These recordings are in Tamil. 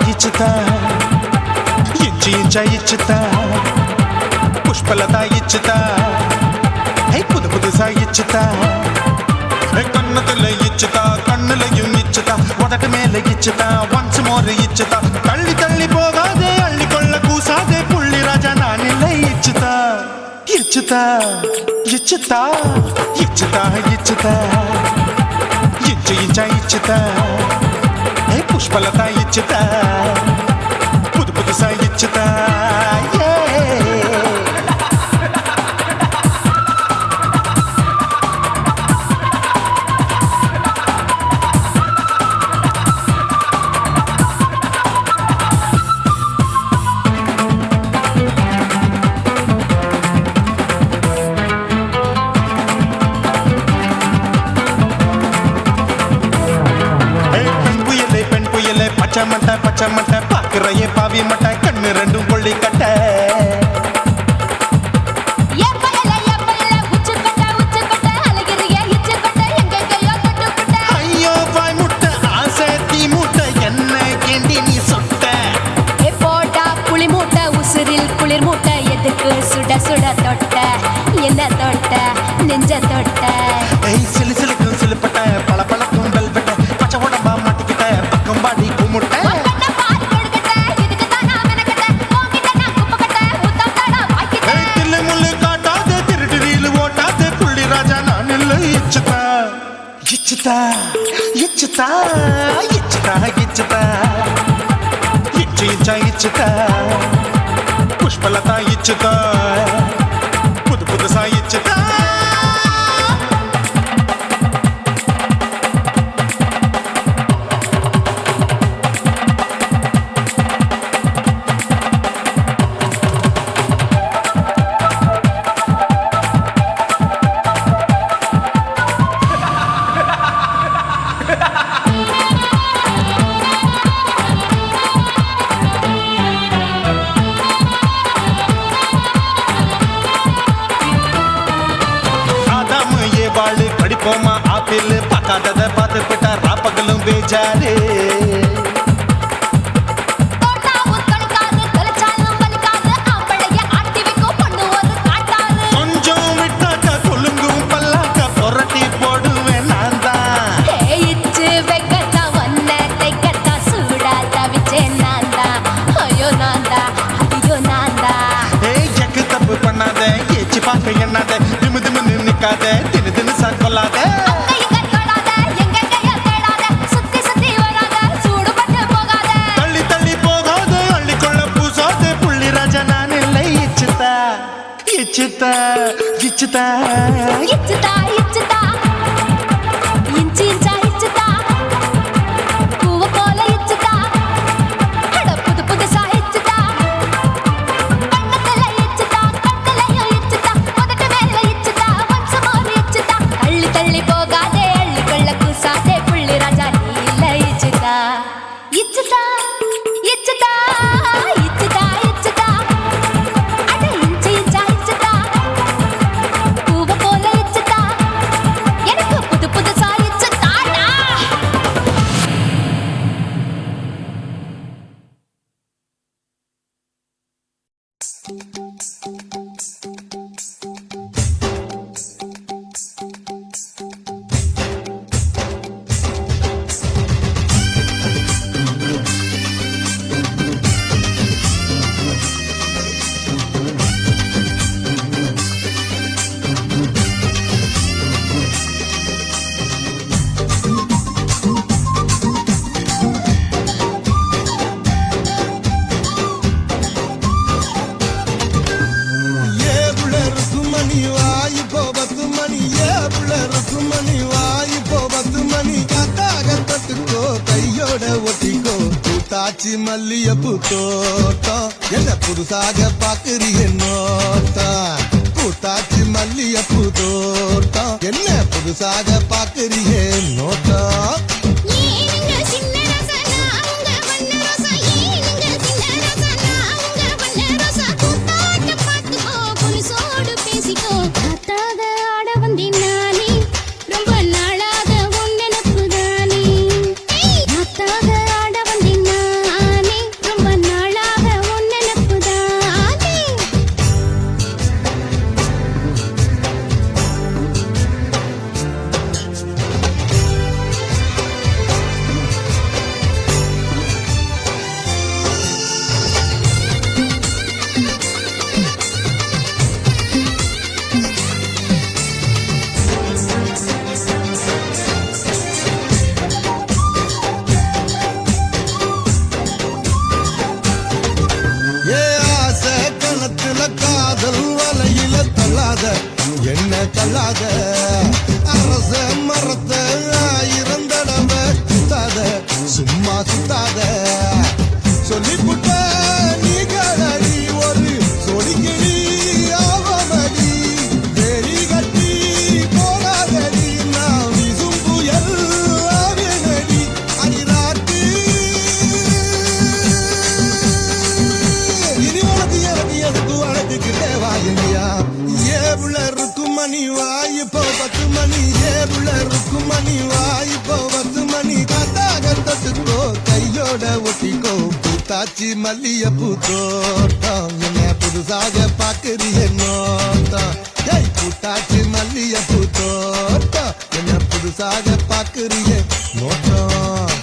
ఇచ్చుతా ఇంచి ఇంచ ఇచ్చుతా పుష్పలత ఇచ్చుతా పుదు పుదుసా ఇచ్చుతా కన్నతుల ఇచ్చుతా కన్నులయు ఇచ్చుతా ఒకటి మేల ఇచ్చుతా వన్స్ మోర్ ఇచ్చుతా తల్లి తల్లి పోగాదే అల్లి కొళ్ళ కూసాదే పుల్లి రాజా నానిల్ల ఇచ్చుతా ఇచ్చుతా ఇచ్చుతా ఇచ్చుతా ఇచ్చుతా ఇంచి ఇంచ ఇచ్చుతా పుష్పలత ఇచ్చుతా పుదు పుదుసా ఇచ్చుతా பச்சமட்ட பச்சமட்ட பாக்குறையே பாவி மட்ட கண்ணு ரெண்டும் கொள்ளி கட்ட ஐயோ பாய் முட்டை ஆசை தீ மூட்டை என்ன கேண்டி நீ சொட்ட போட்டா புளி மூட்டை உசுரில் குளிர் மூட்டை எதுக்கு சுட சுட தொட்ட என்ன தொட்ட நெஞ்ச தொட்ட சிலு சிலுக்கும் சிலுப்பட்ட பல பழக்கும் வெல்வெட்ட பச்சை உடம்பா மாட்டிக்கிட்ட பக்கம் பாடி குமுட்ட ఇచ్చుతా ఇచ్చుతా ఇచ్చుతా ఇచ్చుతా ఇచ్చి ఇంచ ఇచ్చుతా పుష్పలత ఇచ్చుతా పుదు పుదుసా ఇచ్చుతా போமா ஆப்பிள் பார்க்காதத பார்த்து போட்டா ராப்பகலும் பேஜாரு கொஞ்சம் விட்டாக்க கொலுங்கும் பல்லாக்க புரட்டி போடுவேன் நான் தான் எக்கு தப்பு பண்ணாத ஏச்சு பார்க்க எண்ணாத திமு திமுன்னு நிக்காத தினு தினு சாக்கொள்ளாத தள்ளி தள்ளி போகாத அள்ளிக்கொள்ள பூசாத புள்ளி ராஜா நான் இல்லை இச்சுதா இச்சுதா இச்சுதா மல்லியப்பு தோட்டம் என்ன புதுசாக பாக்குறிய நோட்டம் பூத்தாச்சி மல்லியப்பு தோட்டம் என்ன புதுசாக பாக்குறிய நோட்டம் என்ன கல்லாத அரச மரத்தை 1000 தடவை சுத்தாத சும்மா சுத்தாத சொல்லிப்புட்ட நீ கலடி ஒரு சொலிக்கிளி ஆவமடி வெறி கட்டி போகாதடி நான் வீசும் புயல் ஆவேனடி அடிராட்டு இனி உனக்கு எனக்கு எதுக்கு அழைத்துக்கிட்டே வாயில்லையா ஏவுல மணி வாய் இப்போ 10 மணி ஏவுல இருக்கும் மணி வாய் இப்போ 10 மணி கத்தாகத்துக்கோ கையோட ஒட்டிக்கோ பூத்தாச்சி மல்லியப்பூ தோட்டம் என்ன புதுசாக பாக்குறிய நோட்டம் ஏய் பூத்தாச்சி மல்லியப்பூ தோட்டம் என்ன புதுசாக பாக்குறிய நோட்டம்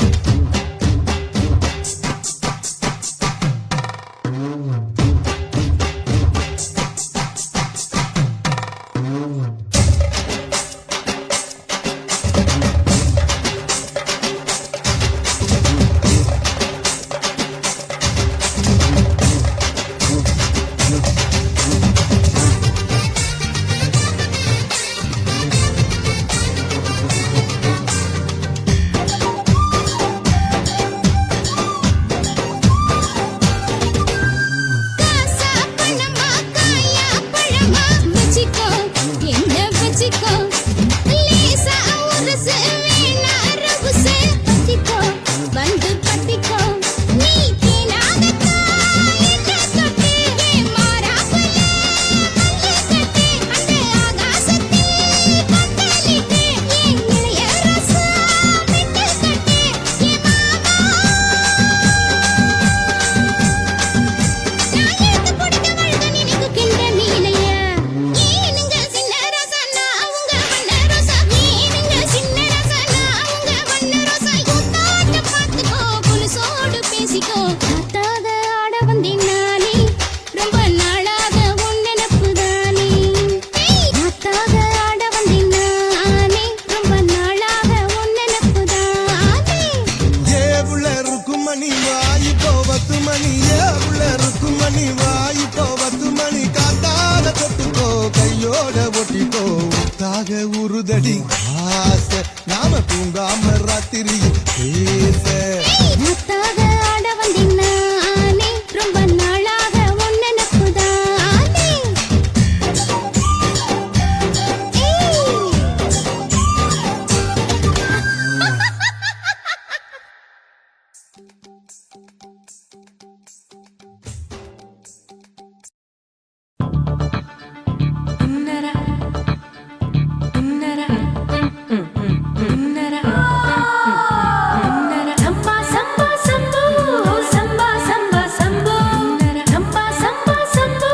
மாக உருதடி ஆசை நாம தூங்காம ராத்திரியில் பேச முத்தாக ஆட வந்தினானே ரொம்ப நாளாக ஒன்னனக்குதானே சம்பா சம்பா சம்போ சம்பா சம்பா சம்போ சம்பா சம்பா சம்போ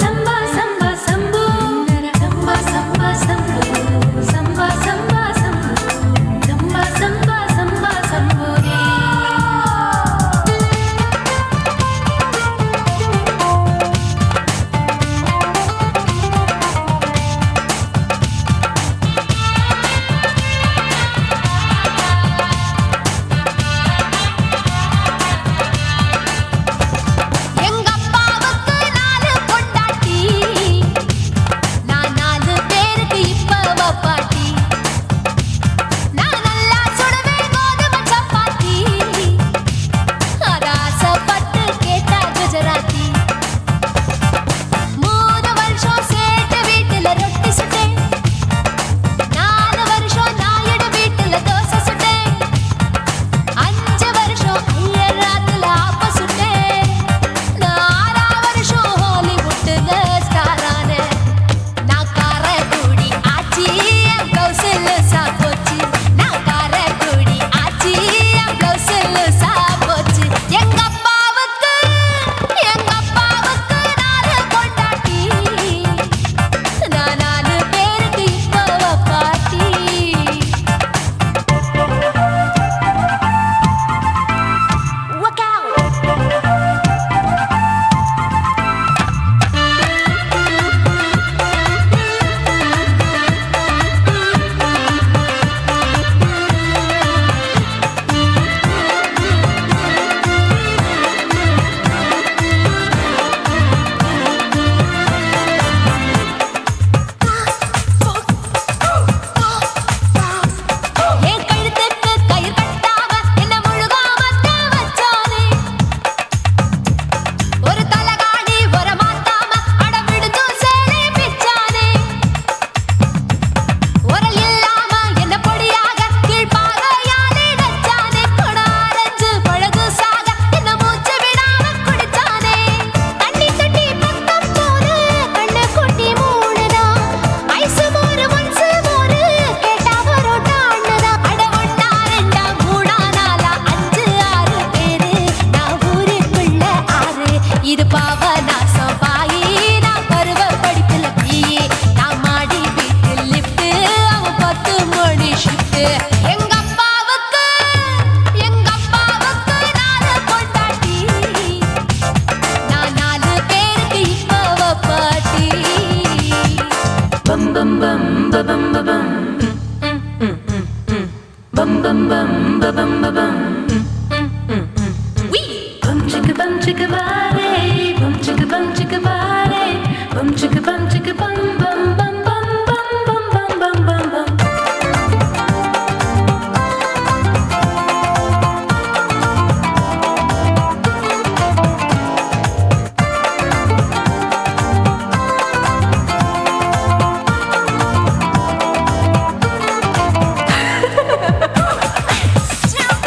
சம்பா சம்பா சம்போ சம்பா சம்பா சம்போ சம்பா சம்பா சம்போ சம்பா சம்பா சம்பா சம்போரே எங்க அப்பாவுக்கு 4 பொண்டாட்டி நான் 4 பேருக்கு இப்ப பாட்டி நான் நல்லா சுடுவேன் கோதுமை சப்பாத்தி அத ஆசைப்பட்டு கேட்டா குஜராத்தி 3 வருஷம் சேட்டு வீட்டுல ரொட்டி சுட்டேன் 4 வருஷம் நாயுடு வீட்டுல தோசை சுட்டேன் 5 வருஷம் ஐயராத்துல ஆப்ப சுட்டேன் நான் 6 வருஷம் ஹாலிவுட்ல ஸ்டாரான நான் காரக்குடி ஆச்சி என் பிளவுஸ்ல சாப்போச்சு நான் காரக்குடி ஆச்சி என் பிளவுஸ்ல சாப்போச்சு எங்க அப்பாவுக்கு 4 பொண்டாட்டி நான் 4 பேருக்கு இப்ப பாட்டி Work out! என் கழுத்துக்கு கயிறு கட்டாம என்ன முழுகாம வச்சானே ஒரு தலகாணி ஒரு மாத்தாம அடவிடுது சேலை பிச்சானே உரல் இல்லாம என்ன பொடியாக கீழ்பாகையாலே நச்சானே கொடாரஞ்சு பழகு சாக என்ன மூச்சு விடாம குடிச்சானே தண்ணி தட்டி பக்கம் போன கண்ணு குட்டி மூடுதா ஐசு மோரு ஒன்சு மோரு கேட்டா பரோட்டான்னுதா அட 1 2 3 4 5 6 பேரு நான் ஊருக்குள்ள 6 இது பாவநாசம் பாயி நான் பருவ படிப்புல பிஏ நான் மாடி வீட்டு லிஃப்ட் அவன் 10 மணி ஷிஃப்ட் எங்க அப்பாவுக்கு 4 பொண்டாட்டி நான் 4 பேருக்கு இப்ப பாட்டி Bum chicka bum chicka body, bum chicka bum chicka body, bum chicka bum chicka bum bum bum bum bum bum bum bum bum bum. Jump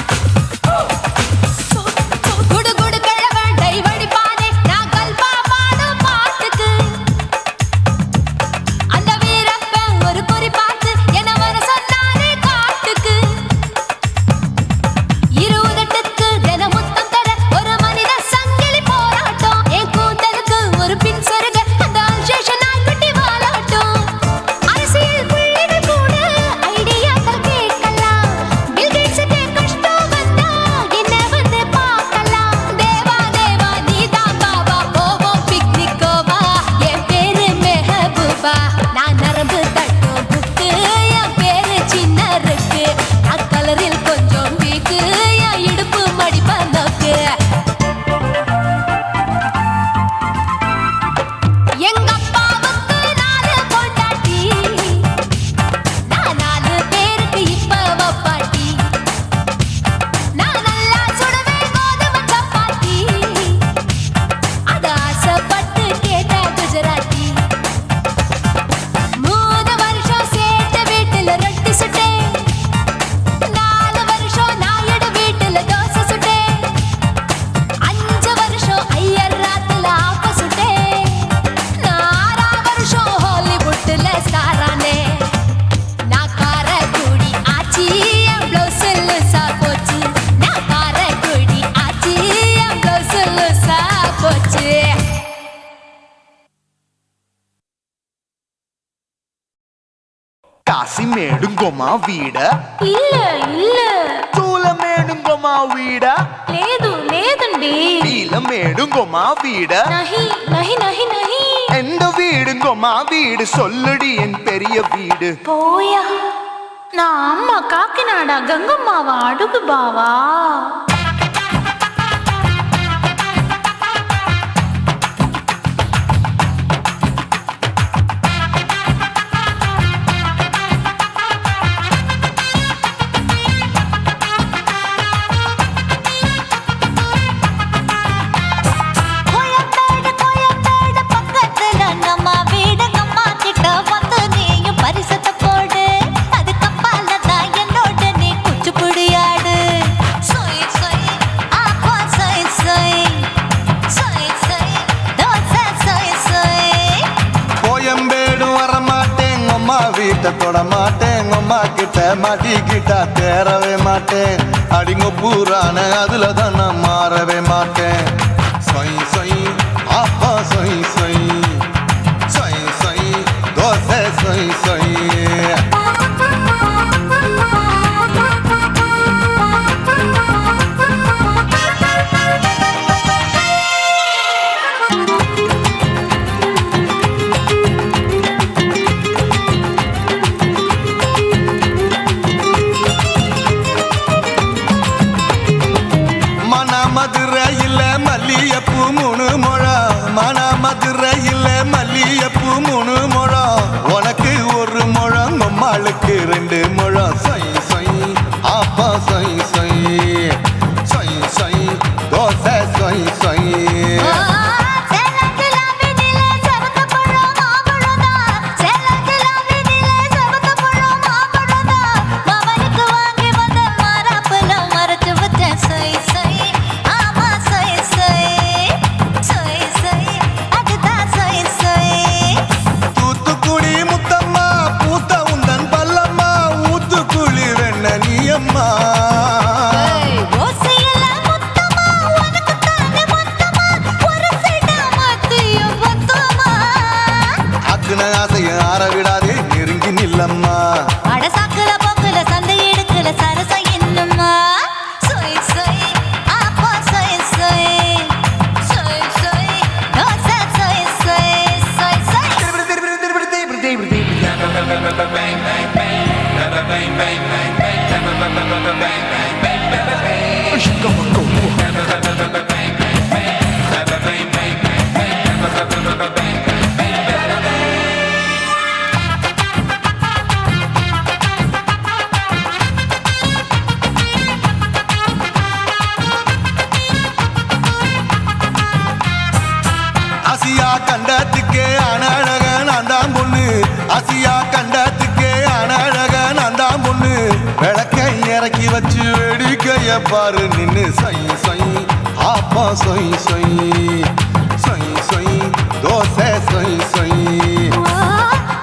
కాశీమేడుంగోమా వీడ இல்ல இல்ல చూలమేడుంగోమా వీడ లేదు లేదండి నీలమేడుంగోమా వీడ நஹி நஹி நஹி நஹி எந்த வீடுங்கோமா வீடு சொல்லுடி என் பெரிய வீடு போயா நான் அம்மா காக்கிநாடா கங்கம்மாவா அடுகு பாவா கோயம்பேடு கோயம்பேடு பக்கத்துல நம்ம வீடு அம்மா கிட்ட வந்து நீயும் பரிசத்தை போடு அது கப்பால தான் என்னோட நீ குச்சிப்புடியாடு சொய் சொய் ஆப்பா சொய் சொய் சொய் சொய் தோசை சொய் சொய் கோயம்பேடு வரமாட்டேன் அம்மா வீட்டை தொட மாட்டேன் அம்மா கிட்ட மாட்டிக்கிட்டா தேரவே மாட்டேன் அடிங்க பூரான அதுல தான் நான் மாறவே மாட்டேன் சொய் சொய் அப்பா சொய் சொய் சொய் சொய் தோசை சொய் சொய் மதுரையில் மல்லியப்பூ 3 முழம் மதுரையில் மல்லியப்பூ 3 முழம் உனக்கு 1 முழம் அம்மாளுக்கு 2 முழம் சொய் சொய் அப்பா சொய் சொய் சொய் சொய் தோசை சொய் சொய் ஆரவிடாதே நெருங்கி நில்லம்மா அடசாக்குல போக்குல சந்தை எடுக்கல சரச என்னம்மா சொய் சொய் ஆப்பா சொய் சொய் சொய் சொய் தோசை சொய் சொய் சொய் சொய் ஆசியா கண்டத்துக்கே அனழக நான் தான் பொண்ணு ஆசியா கண்டத்துக்கே அனழக நான் தான் பொண்ணு விளக்கை இறக்கி வச்சு வேடிக்கைய பாரு நின்னு சொய் சொய் ஆப்பா சொய் சொய் சொய் சொய் தோசை சொய் சொய்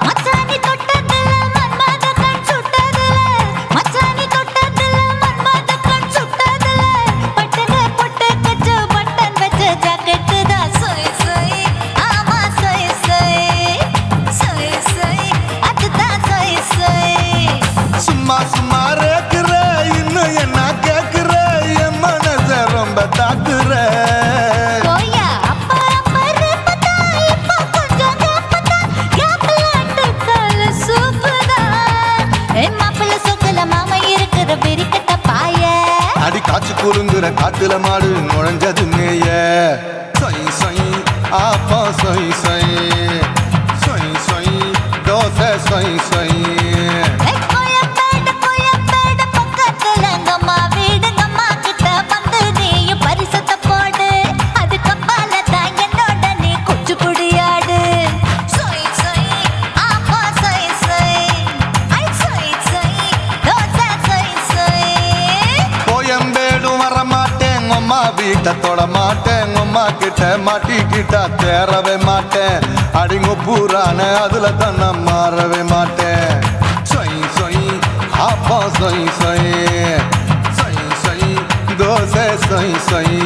மச்சானி தொட்டதுல மன்மத கண் சுட்டதுல மச்சானி தொட்டதுல மன்மத கண் சுட்டதுல பட்டன பொட்டு கச்சு பட்டன் வச்ச ஜாக்கெட் தான் சொய் சொய் ஆமா சொய் சொய் சொய் சொய் அதுதான் சொய் சொய் சும்மா சும்மா ரேக்குற இன்னும் என்ன கேக்குற என் மனச ரொம்ப தாக்குற கோயா அப்பா அப்பா ரப்பதா இப்ப கொஞ்சம் கேப்பதா கேப்பலாட்டு கால சூப்பதா மாப்பிள்ள சொக்கல மாமா இருக்கிற வெறிக்கட்ட பாய அடி காய்ச்சி குறுங்குற காட்டுல மாடு நுழைஞ்சது மேய சொய் சொய் ஆப்பா சொய் சொய் சொய் சொய் தோசை சொய் சொய் கோயம்பேடு கோயம்பேடு பக்கத்துல அம்மா வீடு அம்மா கிட்ட வந்து நீயும் பரிசத்தை போடு அது கப்பால தான் என்னோட நீ குச்சிப்புடியாடு சொய் சொய் ஆப்பா சொய் சொய் ஐ சொய் சொய் தோசை சொய் சொய் கோயம்பேடு வரமாட்டேன் அம்மா வீட்டை தொட மாட்டேன் அம்மா கிட்ட மாட்டிக்கிட்டா தேரவே மாட்டேன் அடிங்க பூரான அதுல தான் நான் மாறவே மாட்டேன் சொய் சொய் ஆப்பா சொய் சொய் சொய் சொய் தோசை சொய் சொய்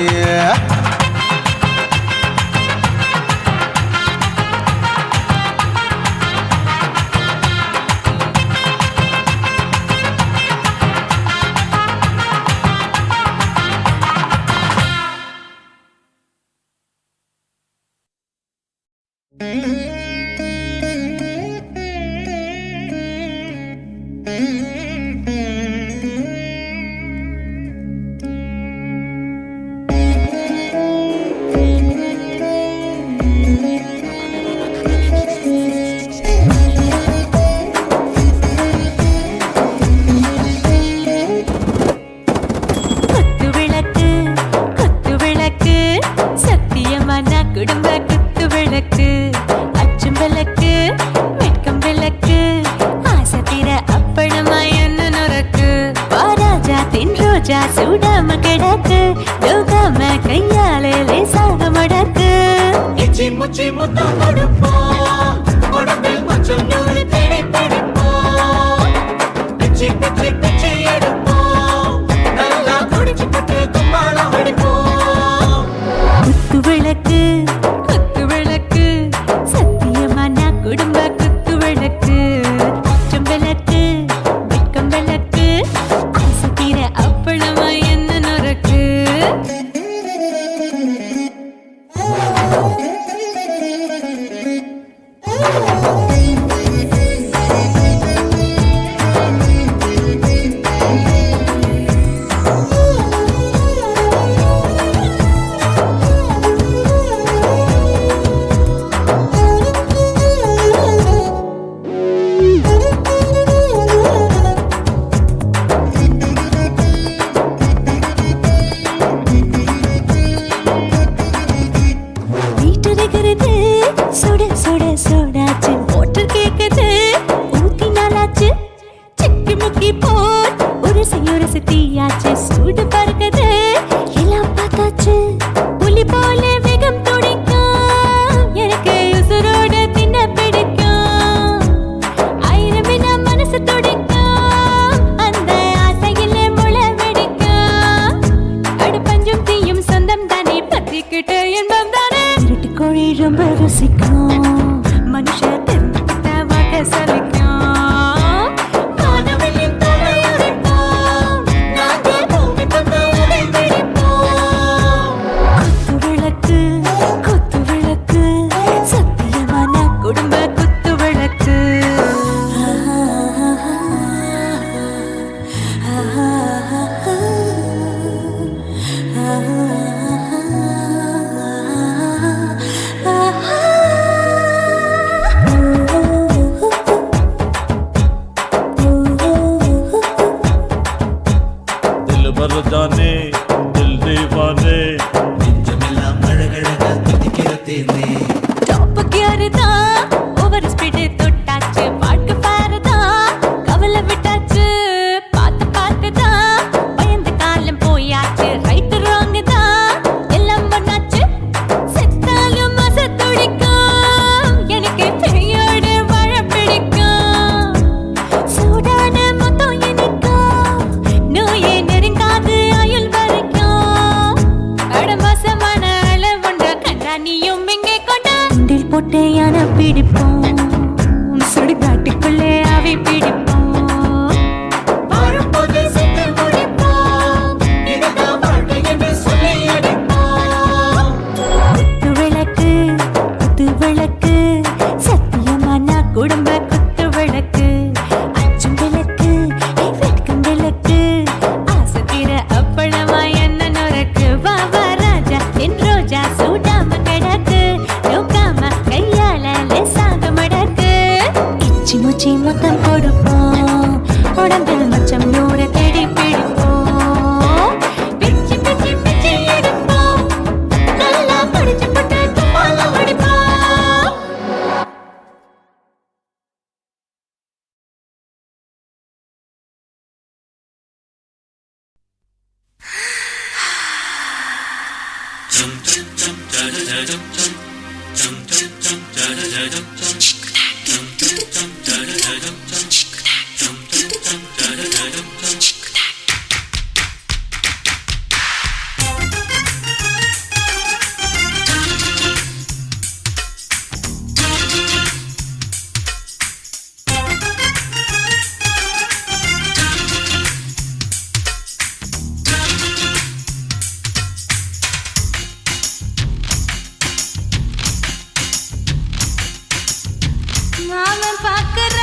மாமன் பாக்குற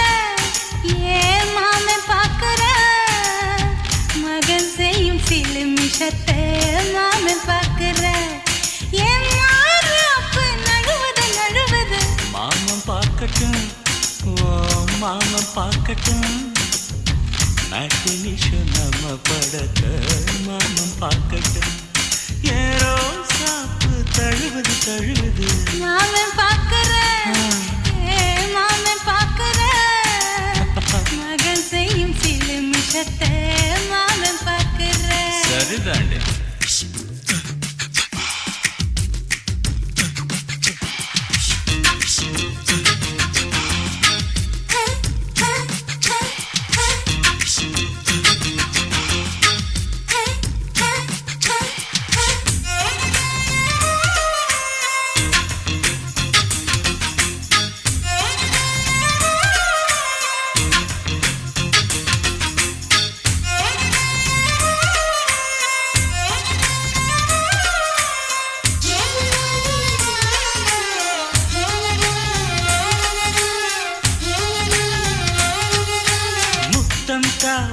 ஏ மாமன் பார்க்கட்டும் ஓ மாமன் பார்க்கட்டும் மேட்டினிஷன் நம்ம படத்தை மாமன் பார்க்கட்டும் ஏரோ சாப்பு தழுவுது தழுவுது மாமன் பார்க்கிறேன் மாமன் பார்க்கிறேன் மகன் செய்யும் சில மிஷத்தை மாமன் பார்க்கிறேன் சரிதாண்டே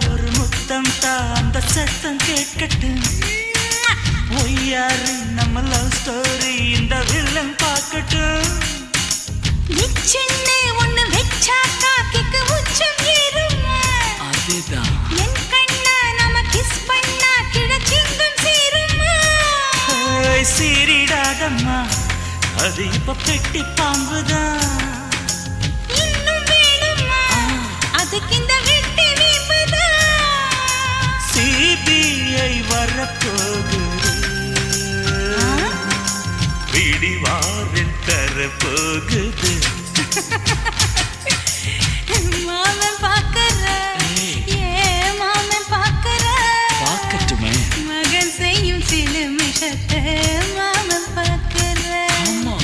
ஒரு முத்தம் தா அந்த சத்தம் கேட்கட்டும் ஒய்யாரு நம்ம லவ் ஸ்டோரி இந்த வில்லன் பார்க்கட்டும் நிச்சயமே ஒண்ணு வெச்சா காக்கிக்கு உச்சம் ஏறுமா அதுதான் என் கண்ணா நாம கிஸ் பண்ணா கிழச்சிங்கும் சீருமா சீரிடாதம்மா அது இப்ப பெட்டி பாம்புதான் இன்னும் வேணுமா அதுக்கு இந்த வெட்டி வீம்புதான் சிபிஐ வரப்போகுது பிடிவாரில் தரப்போகுது மாமன் பார்க்கற மாமன் பார்க்கற பார்க்கட்டுமே மகன் செய்யும் சில மிஷத்தை மாமன் பார்க்கற ஆமா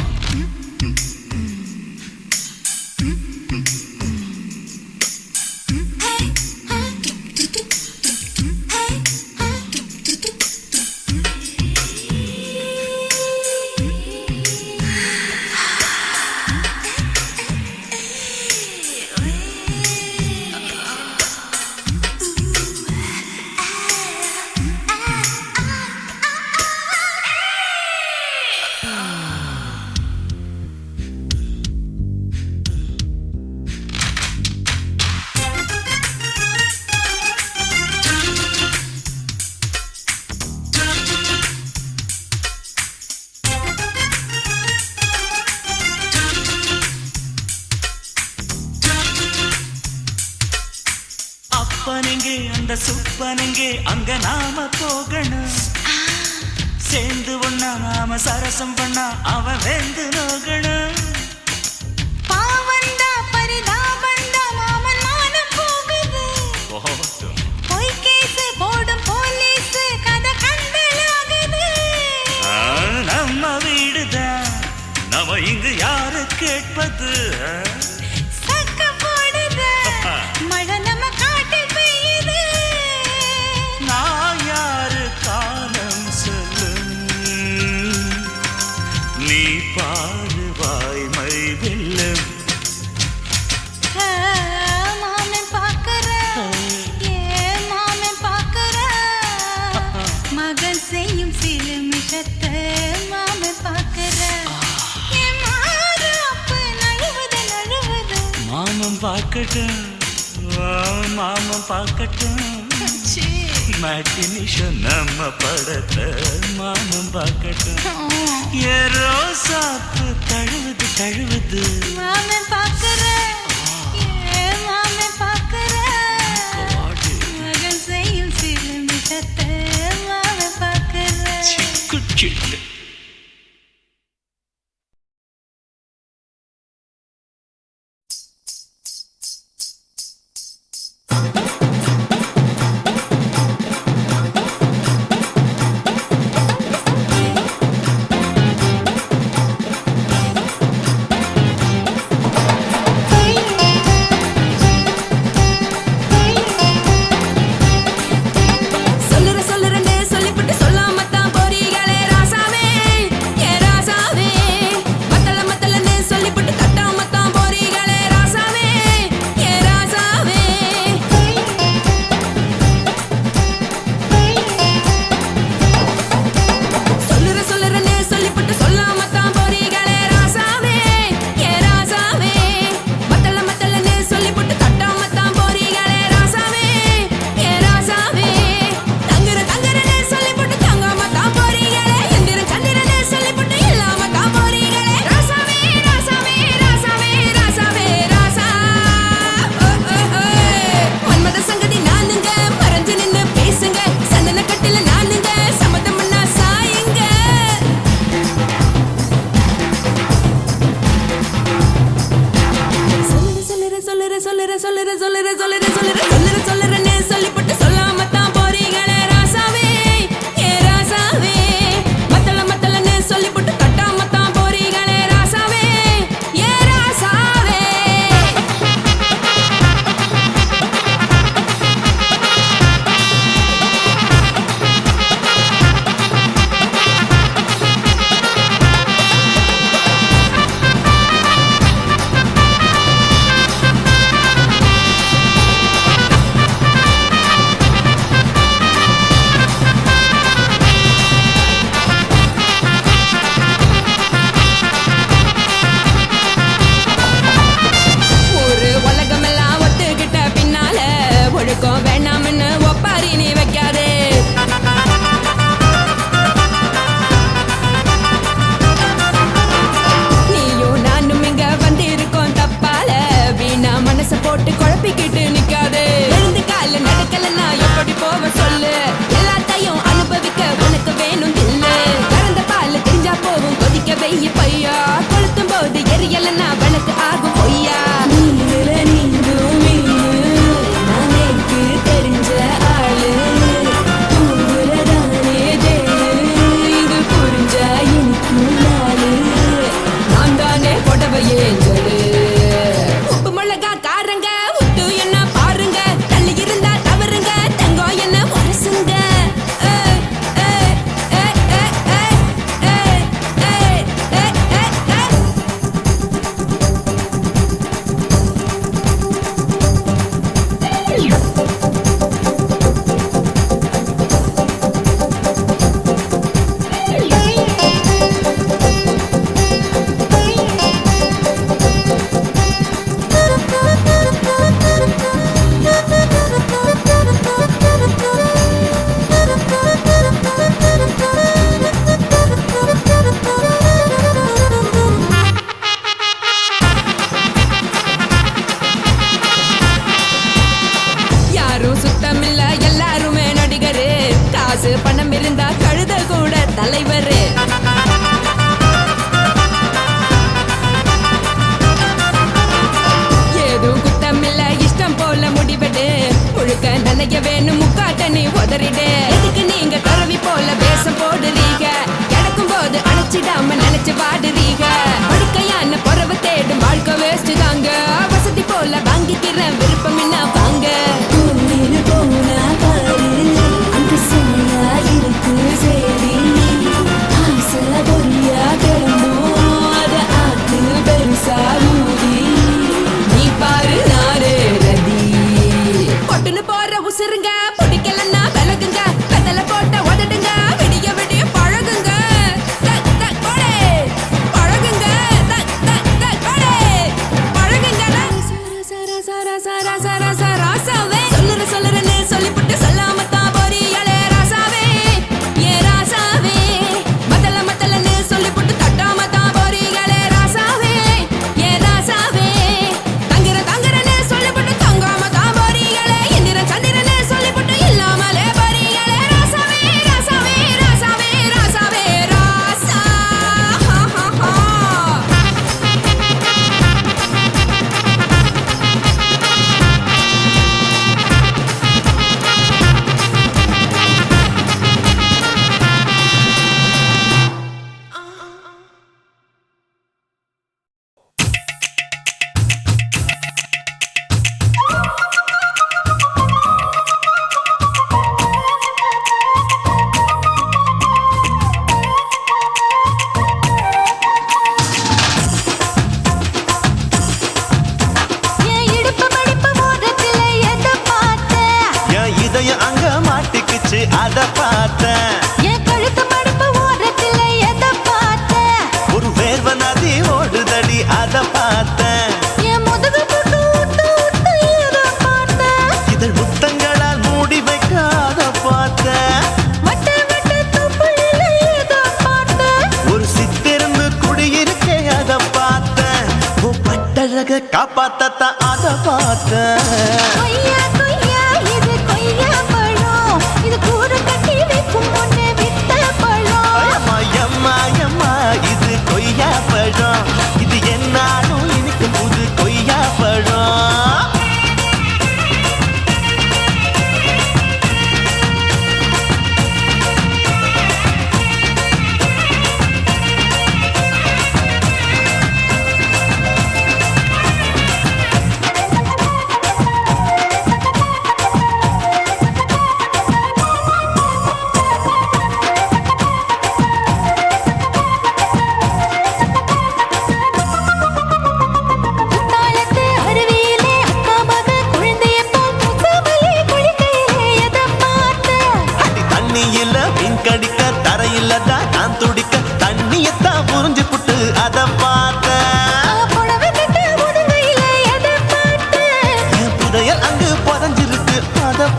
அப்பனெங்கே அந்த சுப்பனெங்கே அங்க நாம போகணும் சேர்ந்து ஒண்ணா நாம சரசம் பண்ணா அவன் வெந்து நோகணும் பாவந்தா பரிதாபந்தா மாமன் மானம் போகுது பொய் கேஸ் போடும் போலீஸ் கதை கண்டலாகுது நம்ம வீடுதான் நம்ம இங்கு யாரு கேட்பது சக்க போடுது மழை நம்ம காட்டில் பெய்யுது நான் யாரு காலம் சொல்லும் நீ பாரு வாய்மை வெல்லும் மாமன் பார்க்கற மாமன் பார்க்கற மகன் செய்யும் சில மிஷத்தை மாமன் பார்க்கற மாறாப்பு நழுவுது நழுவுது மாமன் பார்க்கட்டும் மாமன் பார்க்கட்டும் மேட்டினிஷன் நம்ம படத்தை மாமன் பார்க்கட்டும் ஏரோ சாப்பு தழுவுது தழுவுது மாமன் பார்க்கற மாமன் பார்க்கற மகன் செய்யும் சில மிஷத்தை மாமன் பார்க்கற குச்சிட்டு Hey வேணும் வேணாம்னு ஒப்பாரி நீ வைக்காதே. நீயும் நானும் இங்க வந்திருக்கோம் தப்பால, வீணா மனச போட்டு குழப்பிக்கிட்டு நிக்காதே. எழுந்து கால நடக்கலன்னா எப்படி போவ சொல்லு, எல்லாத்தையும் அனுபவிக்க உனக்கு வேணும் தில்லு. கறந்த பால் தெரிஞ்சா போகும் கொதிக்க வெய்ய பையா, கொளுத்தும் போது எரியலன்னா வழக்கு ஆகும் பொய்யா. நீங்கள நீங்களும் மீனு, நான் எனக்கு தெரிஞ்ச ஆளு, தூங்குறதானே ஜெயிலு, இது புரிஞ்சா எனக்கும் நாளு. நான் தானே புடவையே சொல்லு, உப்பு மிளகா காரங்க உத்து என்ன பாருங்க, தள்ளி இருந்தா தவறுங்க தங்கம் என்ன வரசுங்க. யாரும் சுத்தமில்ல எல்லாருமே நடிகரு, காசு பணம் இருந்தா கழுத கூட தலைவரு. ஏதும் குத்தமில்ல இஷ்டம் போல முடிவெடு, முழுக்க நனைய வேணும் முக்காட்ட நீ உதறிடு. எதுக்கு நீங்க துறவி போல வேஷம் போடுறீங்க, கிடக்கும் போது அணைச்சிடாம நினைச்சு வாடுறீங்க. படுக்கையான பொறவை தேடும் வாழ்க்கை வேஸ்ட் தாங்க, வசதி போல வாங்கிக்கிறேன் விருப்பம் என்ன வாங்க. போனா பாரு அந்த சுமையா இருக்கு சரி, ஆசை பொரியா கிளம்பும் அத ஆத்து பெருசா ஊதி. நீ பாரு நானே ரதி, பொட்டுன்னு போற உசுருங்க பிடிக்கலன்னா விலகுங்க, கதல போட்ட உதடுங்க விடிய விடிய பழகுங்க. தக் தக் போடே பழகுங்க, தக் தக் தக் போடே பழகுங்க. சர சர சர சர சர ராசாவே சொல்லுறேன்னு சொல்லிப்புட்டு சொல்லாம தான் போறியாளே ராசாவே, ஏ ராசாவே மத்தலன்னு சொல்லிப்புட்டு தட்டாம தான் போறியாளே ராசாவே, ஏ ராசாவே தங்குறன்னு சொல்லிப்புட்டு தங்காம தான் போறியாளே, இந்திர சந்திரன்னு சொல்லிப்புட்டு இல்லாமலே போறியாளே ராசாவே ராசாவே ராசாவே ராசாவே ராசா. என் இடுப்பு மடிப்பு ஓரத்துல எதை பார்த்தேன், என் இதயம் அங்க மாட்டிக்குச்சு அத பார்த்தேன். என் கழுத்து மடிப்பு ஓரத்துல எதை பார்த்தேன், ஒரு வேர்வ நதி ஓடுதடி அத பார்த்தேன். என் முதுகு புட்டு விட்டு விட்டு எதை பார்த்தேன், இதழ் முத்தங்களால் மூடி வைக்க அத பார்த்தேன். வட்ட வட்ட தொப்புளில எதை பார்த்தேன், ஒரு சித்திருந்து குடியிருக்கே அத பார்த்தேன். உன் பட்டழக காப்பாத்தத்தான் அத பார்த்தேன். கொய்யா கொய்யா இது கொய்யா பழம், இது கூடு கட்டி வைக்கும் முன்னே வித்த பழம். அம்மா எம்மா எம்மா இது கொய்யா பழம், இது என்னாலும் எனக்கு புது கொய்யா பழம்.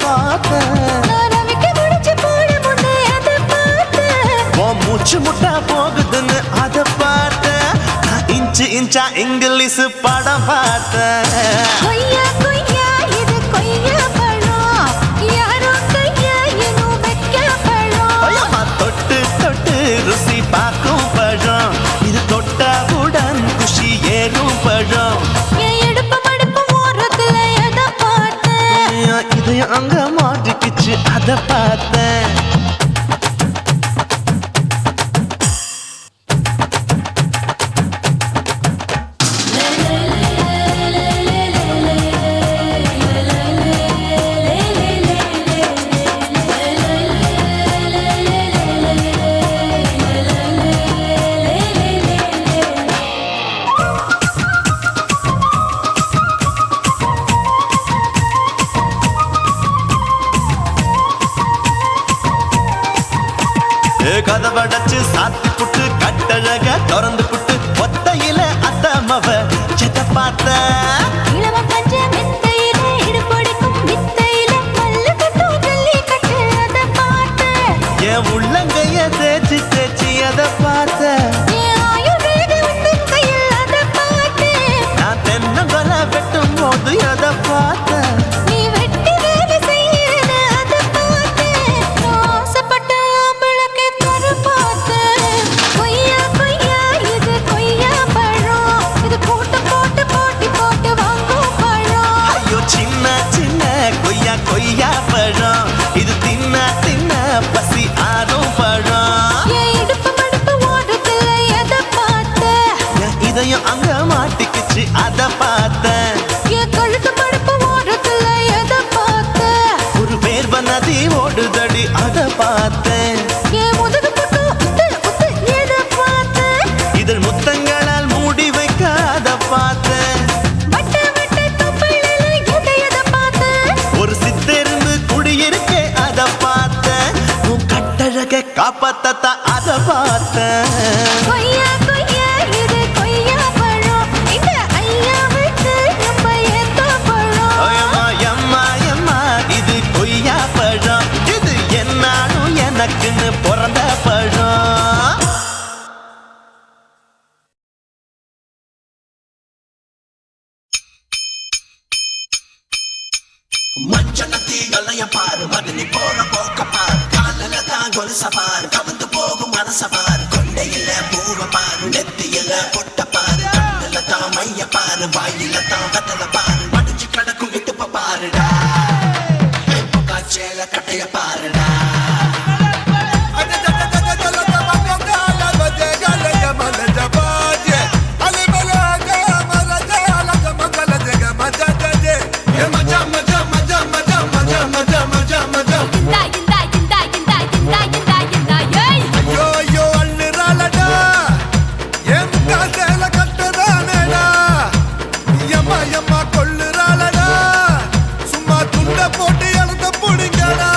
பார்த்தேன். நான் ரவிக்கு முடிச்சு போட முன்னே அதை பார்த்தேன். உன் மூச்சு முட்டா போகுதுன்னு அதை பார்த்தேன். நான் இன்ச்சு இன்ச்சா இங்கிலீஷ் படம் பார்த்தேன். கொய்யா கொய்யா இது கொய்யா பழம், யாரோ கையா இன்னும் வைக்க பழம். ஐயம்மா, தொட்டு தொட்டு ருசி பார்க்கும் பழம். இது தொட்டவுடன் குஷி ஏறும் பழம். என் இடுப்பு மடுப்பு ஓரத்துல எதை பார்த்தேன். என் இதயம் அங்க மாட்டிக்கிச்சு அதை பார்த்தேன். கதவடைச்சு சாத்தி புட்டு கட்டழக திறந்து புட்டு ஒத்தையில அத்தமவ செத்த பார்த்த. இளவ பஞ்ச மெத்தையில இடுப்பொடிக்கும் வித்தையில மல்லு கட்டும் ஜல்லி கட்டு அதை பார்த்தேன். என் உள்ளங்கைய தேய்ச்சி தேய்ச்சி அதை பார்த்த. என் ஆயுர்வேத உந்தன் கையில் அதை பார்த்தேன். நான் தென்னங்கொலை வெட்டும் போது அதை பார்த்த. நீ வெட்டி வேலை செய்யறது அதை பார்த்தேன். நான் ஆசைப்பட்ட ஆம்பளுக்கு தர பார்த்தேன். கொய்யா கொய்யா இது கொய்யா பழம், இது போட்டு போட்டு போட்டி போட்டு வாங்கும் பழம். ஐயோ சின்ன சின்ன கொய்யா கொய்யா பழம். இது தின்ன தின்ன பசி ஆறும் பழம். என் இடுப்பு மடுப்பு ஓரத்துல எதை பார்த்தேன். என் இதயம் அங்க மாட்டிக்கிச்சு அதை பார்த்தேன். என் கழுத்து மடுப்பு ஓரத்துல எதை பார்த்தேன். ஒரு வேர்வ நதி ஓடுதடி அதை பார்த்தேன். என் முதுகு புட்டு உத்து உத்து எதை பார்த்தேன். இதழ் முத்தங்களால் மூடி வைக்க அதை பார்த்தேன். வட்ட வட்ட தொப்பையில எதை பார்த்தேன். ஒரு சித்தெருந்து குடியிருக்க அதை பார்த்தேன். உன் கட்டழக காப்பாத்தத்தான் அதை பார்த்தேன். கொய்யா கொய்யா இது கொய்யா பழம், இந்த ஐயாவுக்கு ரொம்ப ஏத்த பழம். ஐயம்மா, எம்மா, எம்மா, இது கொய்யா பழம். இது என்னாலும் எனக்குன்னு பிறந்த பழம். மஞ்சனத்தி கல்லைய பாரு, மதினி போற போக்க பாரு, காலில தான் கொலுச பாரு, கவுந்து போகும் மனச பாரு, கொண்டையில பூவ பாரு, நெத்தியில பொட்ட பாரு, கண்ணுல தான் மைய பாரு, வாயில தான் வெத்தல பாரு, மடிச்சு கிடக்கும் இடுப்ப பாருடா, காய்ச்சல கட்டைய பாருடா. இந்தா இந்தா இந்தா இந்தா இந்தா இந்தா இந்தா ஏய். ஐயோ, ஐயோ, அள்ளுறாளடா. என் காசேல கட்டுறானேடா. எம்மா, எம்மா, கொள்ளுறாளடா. சும்மா துண்ட போட்டு எழுத புடிங்கடா.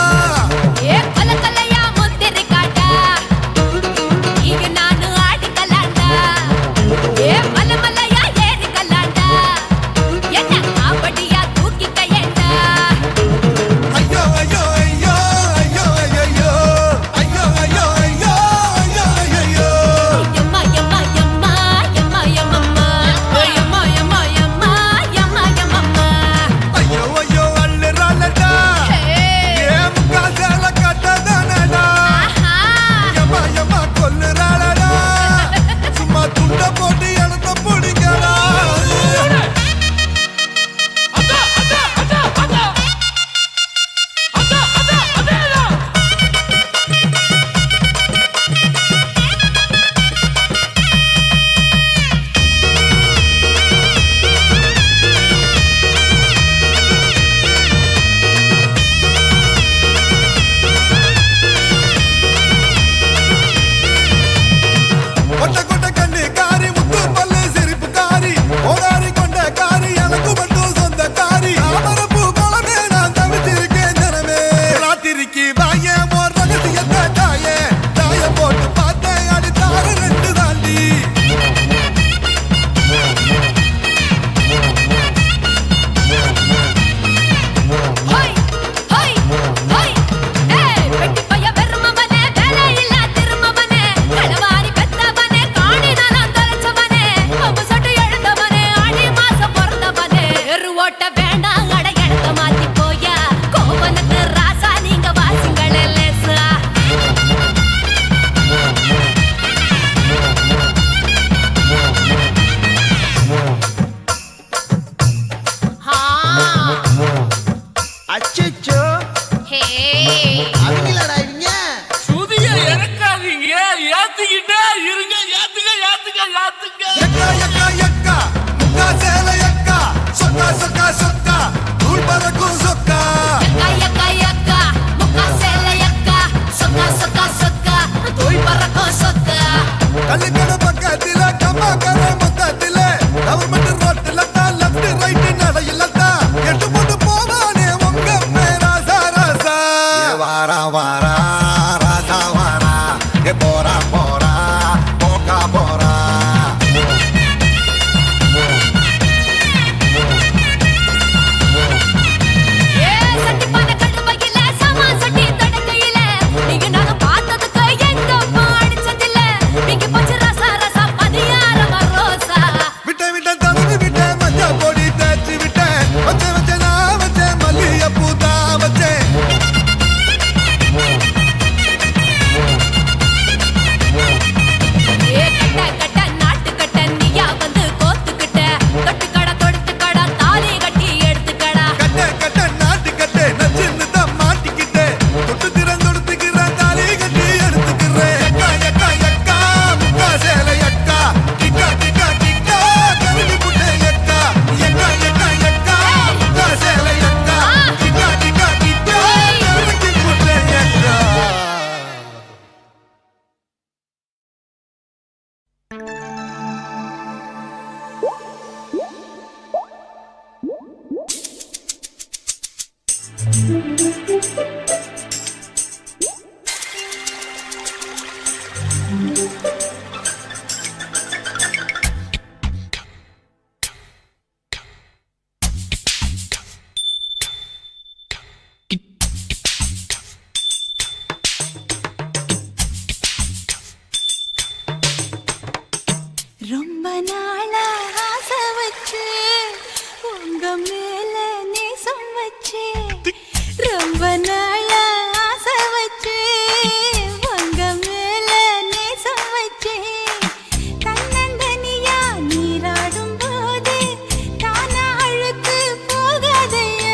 அச்சோ ஹே அவங்களடா இவங்க சுதிய இறக்காதீங்க, ஏத்துக்கிட்டே இருங்க. ஏத்துங்க ஏத்துங்க ஏத்துங்க. எக்கா எக்கா எக்கா முக்கா சேல எக்கா சொக்கா சொக்கா சொக்கா தூள் பறக்கும் சொக்கா யக்கா யக்கா முக்கா சேல யக்கா சொக்கா சொக்கா சொக்கா தூள் பறக்கும் சொக்கா கல்லுக்கட பக்கத்தில கம்மாக்கர மொத்தத்தில கவர்மெண்ட் ரோட்டில தான் லெஃப்ட் ரைட் நடையில தான் எட்டு போட்டு போவானே உங்க பேரா சாராசா வாரா வாரா ராசா வாரா ஏ போரா போரா போக்கா போரா ஏ சட்டி பானை கடுமையில சமா சட்டி தடக்கையில நீங்க நாங்க பார்த்ததுக்கு எங்க பாடிச்சதில்ல நீங்க பச்சை ரசா ரசா பதியாரமா ரோசா விட்ட விட்ட தனது விட்ட மஞ்சா பொடி தேய்ச்சி விட்ட வச்ச வச்ச நான் வச்ச மல்லிய பூதா வச்சேன் ஏ கட்ட கட்ட நாட்டு கட்ட நீயா வந்து கோத்துக்கிட்ட கட்டுக்கடா தொடுத்துக்கடா தாலி கட்டி எடுத்துக்கடா கட்ட கட்ட நாட்டு கட்ட நச்சின்னு தான் மாட்டிக்கிட்டேன் தொட்டு திறந்தொடுத்துக்கிறேன் தாலி கட்டி எடுத்துக்கிறேன் எக்கா எக்கா எக்கா முக்கா சேல எக்கா டிக்கா டிக்கா டிக்கா கருவி புட்டை எக்கா எக்கா எக்கா எக்கா முக்கா சேல எக்கா டிக்கா டிக்கா டிக்கா கருவி புட்டை எக்கா ரொம்ப நாளா ஆசை வச்சு உங்க மேல நேசம் வச்சு ரொம்ப நாளா ஆசை வச்சு உங்க மேல நேசம் வச்சு தன்னந்தனியா நீராடும் போது தானா அழுக்கு போகாதைய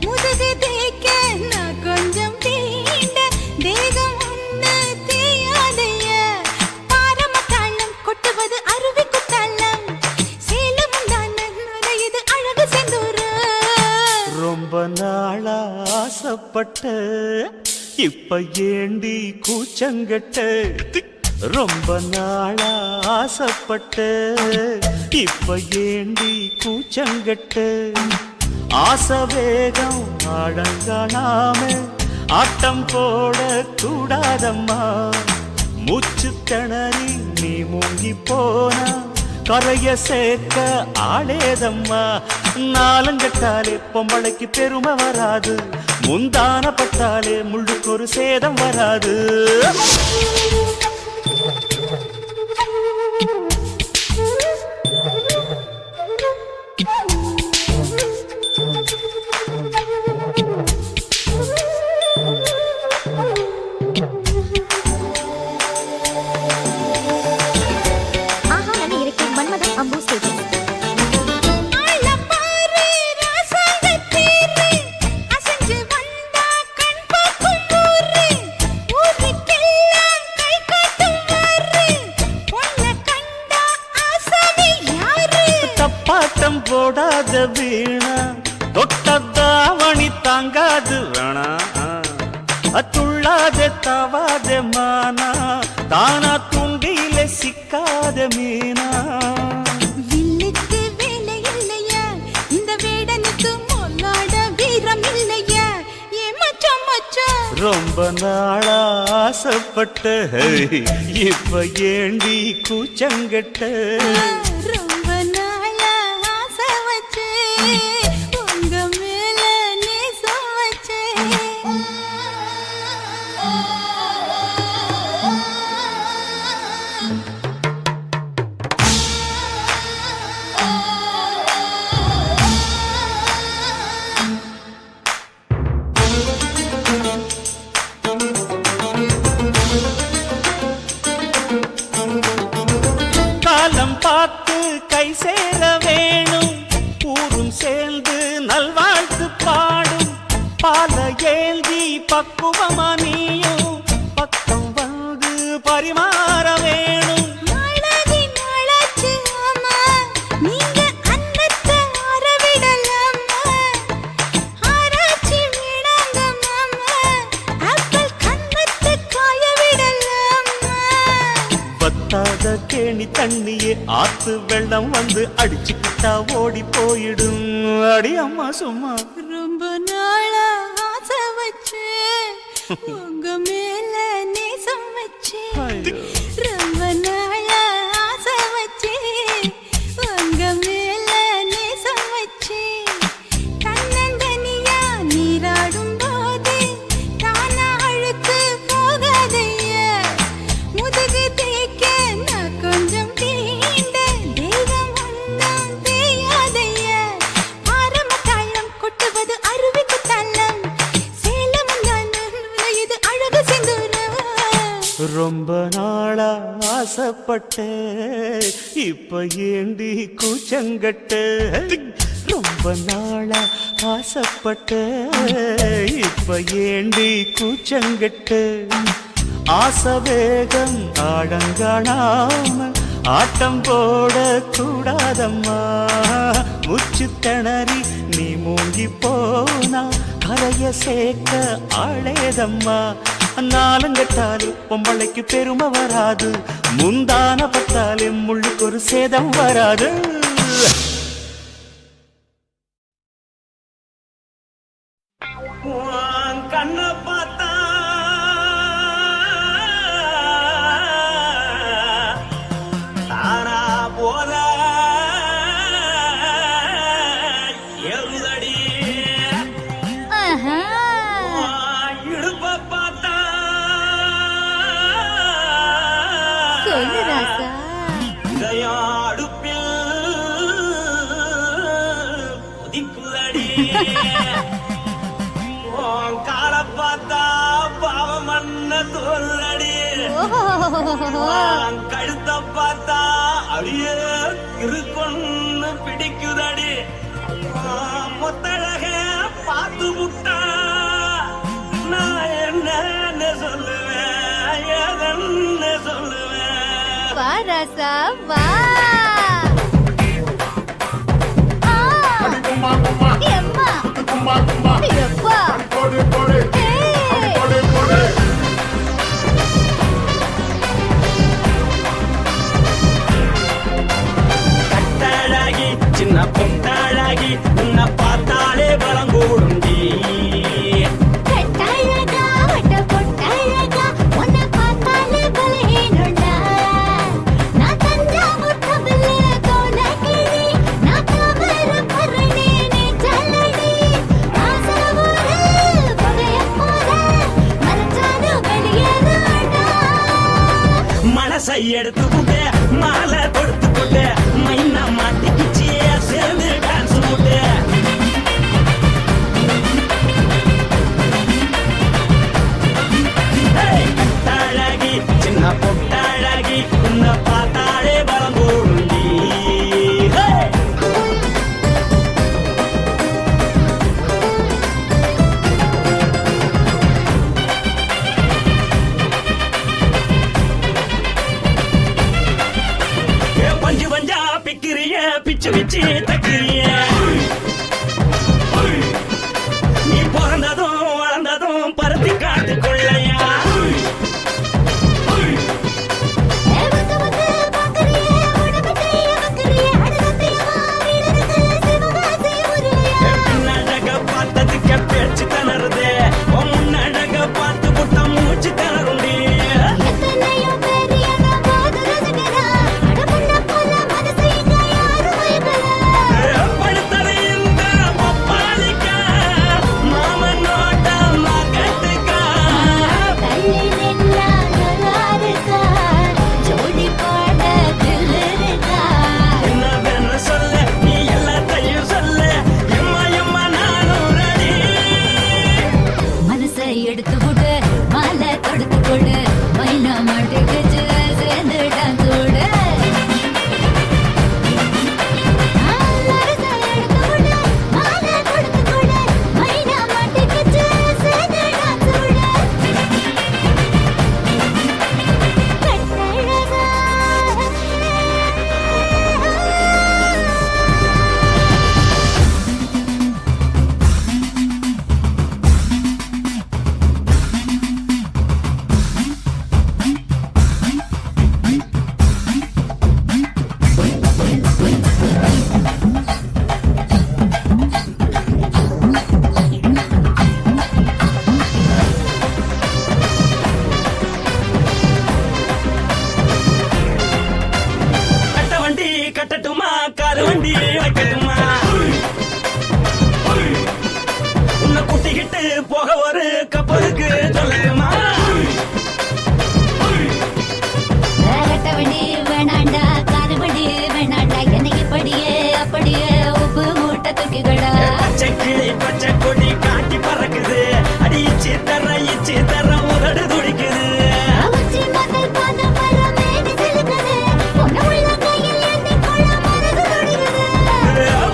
முதுகு தேய்க்க நான் கொஞ்சம் தீண்ட தேகம் ஒண்ணு தேயாதைய பாரமத்தாளம் கொட்டுவது அருவி குத்தாளம் சேலம் தான நுரையுது அழகு செந்தூரு ரொம்ப நாளா ஆசைப்பட்ட இப்ப ஏண்டி கூச்சங்கட்ட ரொம்ப நாளா ஆசைப்பட்ட இப்ப ஏண்டி கூச்சங்கட்ட ஆசை வேகம் அடங்கானாம ஆட்டம் போட கூடாதம்மா மூச்சு திணறி நீ மூங்கி போனா கரைய சேர்க்க ஆளேதம்மா நாலங்கட்டாலே பொம்பளைக்கு பெருமை வராது முந்தான பட்டாலே முள்ளுக்கு ஒரு சேதம் வராது ஆளப்பாரு ராசாங்கத்தீரு அசஞ்சு வந்தா கண் பார்க்கும் ஊரு ஊருக்கெல்லாம் கை காட்டும் வாரு பொண்ண கண்டா ஆசாமி யாரு தப்பாட்டம் போடாத வீணா தொட்டதாவணி தாங்காது வேணா துள்ளாத தவாத மானா தானா துண்டியில சிக்காத மீனா வில்லுக்கு வேலை இல்லையா இந்த வேடனுக்கு மொல்லாட வீரம் இல்லையா ஏ மச்சான் மச்சான் ரொம்ப நாளா ஆசைப்பட்ட இப்ப ஏண்டி கூச்சங்கட்ட ரொம்ப நாளா ஆசை வச்சு உங்க மேல நேசம் வச்சு காலம் பார்த்து கை சேர வேணும் ஊரும் சேர்ந்து நல்வாழ்த்து பாடும் பால ஏந்தி பக்குவமா நீயும் பக்கம் வந்து பரிமாற வேணும். நாளாகி நாளாச்சு ஆமா, நீங்க அன்னத்தை அறவிடலாமா? ஆராய்ச்சி வேணாங்க மாமா, ஆப்பிள் கன்னத்தை காய விடலாமா? வத்தாத கேணி தண்ணியே ஆத்து வெள்ளம் வந்து அடிச்சுக்கிட்டா ஓடி போயிடும். அடி அம்மா சும்மா. ரொம்ப நாளா ஆசை வச்சு உங்க மேல நேசம் வச்சு, ரொம்ப நாளா ஆசை வச்சு உங்க மேல நேசம் வச்சு, தன்னந்தனியா நீராடும் போது தானா அழுக்கு போகாதைய, முதுகு தேய்க்க நான் கொஞ்சம் தீண்ட தெய்வம் ஒன்றும் தேயாதைய, ஆரம்ப தாளம் கொட்டுவது அருவிக்கு தள்ளம், சேலம் இது அழகு சிந்துரம். ரொம்ப நாளா ஆசைப்பட்ட இப்ப ஏண்டி கூச்சங்கட்ட, ரொம்ப நாளா ஆசைப்பட்ட இப்ப ஏண்டி கூச்சங்கட்ட, ஆசை வேகம் ஆடங்காணாம ஆட்டம் போட கூடாதம்மா, முச்சு திணறி நீ மூங்கி போனா கரைய சேர்க்க ஆளேதம்மா, நாலங்கட்டாலே பொம்பளைக்கு பெருமை வராது, முந்தான பட்டாலே முள்ளுக்கு ஒரு சேதம் வராது. கண்ண பார்த்தா தானா போல எருதடி, இடுப்ப பார்த்தா சொல்லு ராசா. இதயம் அடுப்பில் ஒதிக்குதடி, கால பார்த்தா பாவம் மண்ண தோல்லடி, கழுத்த பார்த்தா அடியே இருக்குன்னு பிடிக்குதடி, மொத்தழக பார்த்து விட்டா நான் என்ன சொல்லுவேன், ஏதன்னு சொல்லுவேன். வா ராசா வா. எம்மா எப்பா கட்டழகி சின்ன பொட்டழகி உன்னை பார்த்தாலே பலம் கூடுண்டி, கட்டழகா வட்ட பொட்டழகா உன்னை பார்த்தாலே பலஹீனண்டா, நான் தஞ்சாவூர் தவிலே கோலகிரி, நான் காவர பரணி நீ ஜல்லடி, ஆசவூரு பகைய போல மறைச்சாலும் வெளியேறாடா. மனசை எடுத்துக்கிட்டு மாலை கொடுத்துக்கிட்டு மைனா மாட்டிக்கிச்சு சேர்ந்து டான்ஸ் போட்டு, கட்டழகி சின்ன பொட்டழகி உன்னை பார்த்தாலே பலம் கூடுண்டி. பஞ்சு பஞ்சா பிக்கிறிய பிச்சு பிச்சு தக்கிறிய, நீ பிறந்ததும் வளர்ந்ததும் பருத்தி காட்டு கொள்ளையா, வந்து வந்து பார்க்கறியே உடம்பத்தைய வக்கறியே அடகத்தையவா வீரருக்கு சிவகாசி உருளையா. பின்னழக பார்த்ததுக்கு பேச்சு திணறுது, முன்னழக பார்த்து புட்ட மூச்சு திணறுண்டி, எத்தனையோ பேர் என்ன போது ரசிக்கிறா, அடமுன்ன போல மனசை இங்க யாரும் வைக்கல. படுத்தது இந்த பப்பாளிக்கா மாமனோட மகத்துக்கா, தள்ளி நின்னா நல்லா இருக்கா, ஜோடி பாட தில் இருக்கா. என்ன வேணும் சொல்ல நீ எல்லாத்தையும் சொல்ல, எம்மா எம்மா நானும் ரெடி. மனசை எடுத்து கொடு மாலை தொடுத்து கொடு, மைனா மாட்டுக்கு சேர்ந்துட்டான் கூட. மனசை எடுத்து கொடு மாலை தொடுத்து கொடு, மைனா மாட்டுக்கு உனக்கு சொல்லுமா வேறட்டவடி வேணாண்டா காதுபடி வேணாண்டா என்னைக்கு படியே அப்படியே உப்பு மூட்டை தூக்கிக்கடா பச்சை கிளி பச்சை கொடி காட்டி பறக்குது அடி இச்சி தர உதடு துடிக்குது உச்சி முதல் பாதம் வர மேனி சிலுக்குது உன்னை உள்ள கையில் ஏந்தி கொள்ள மனது துடிக்குது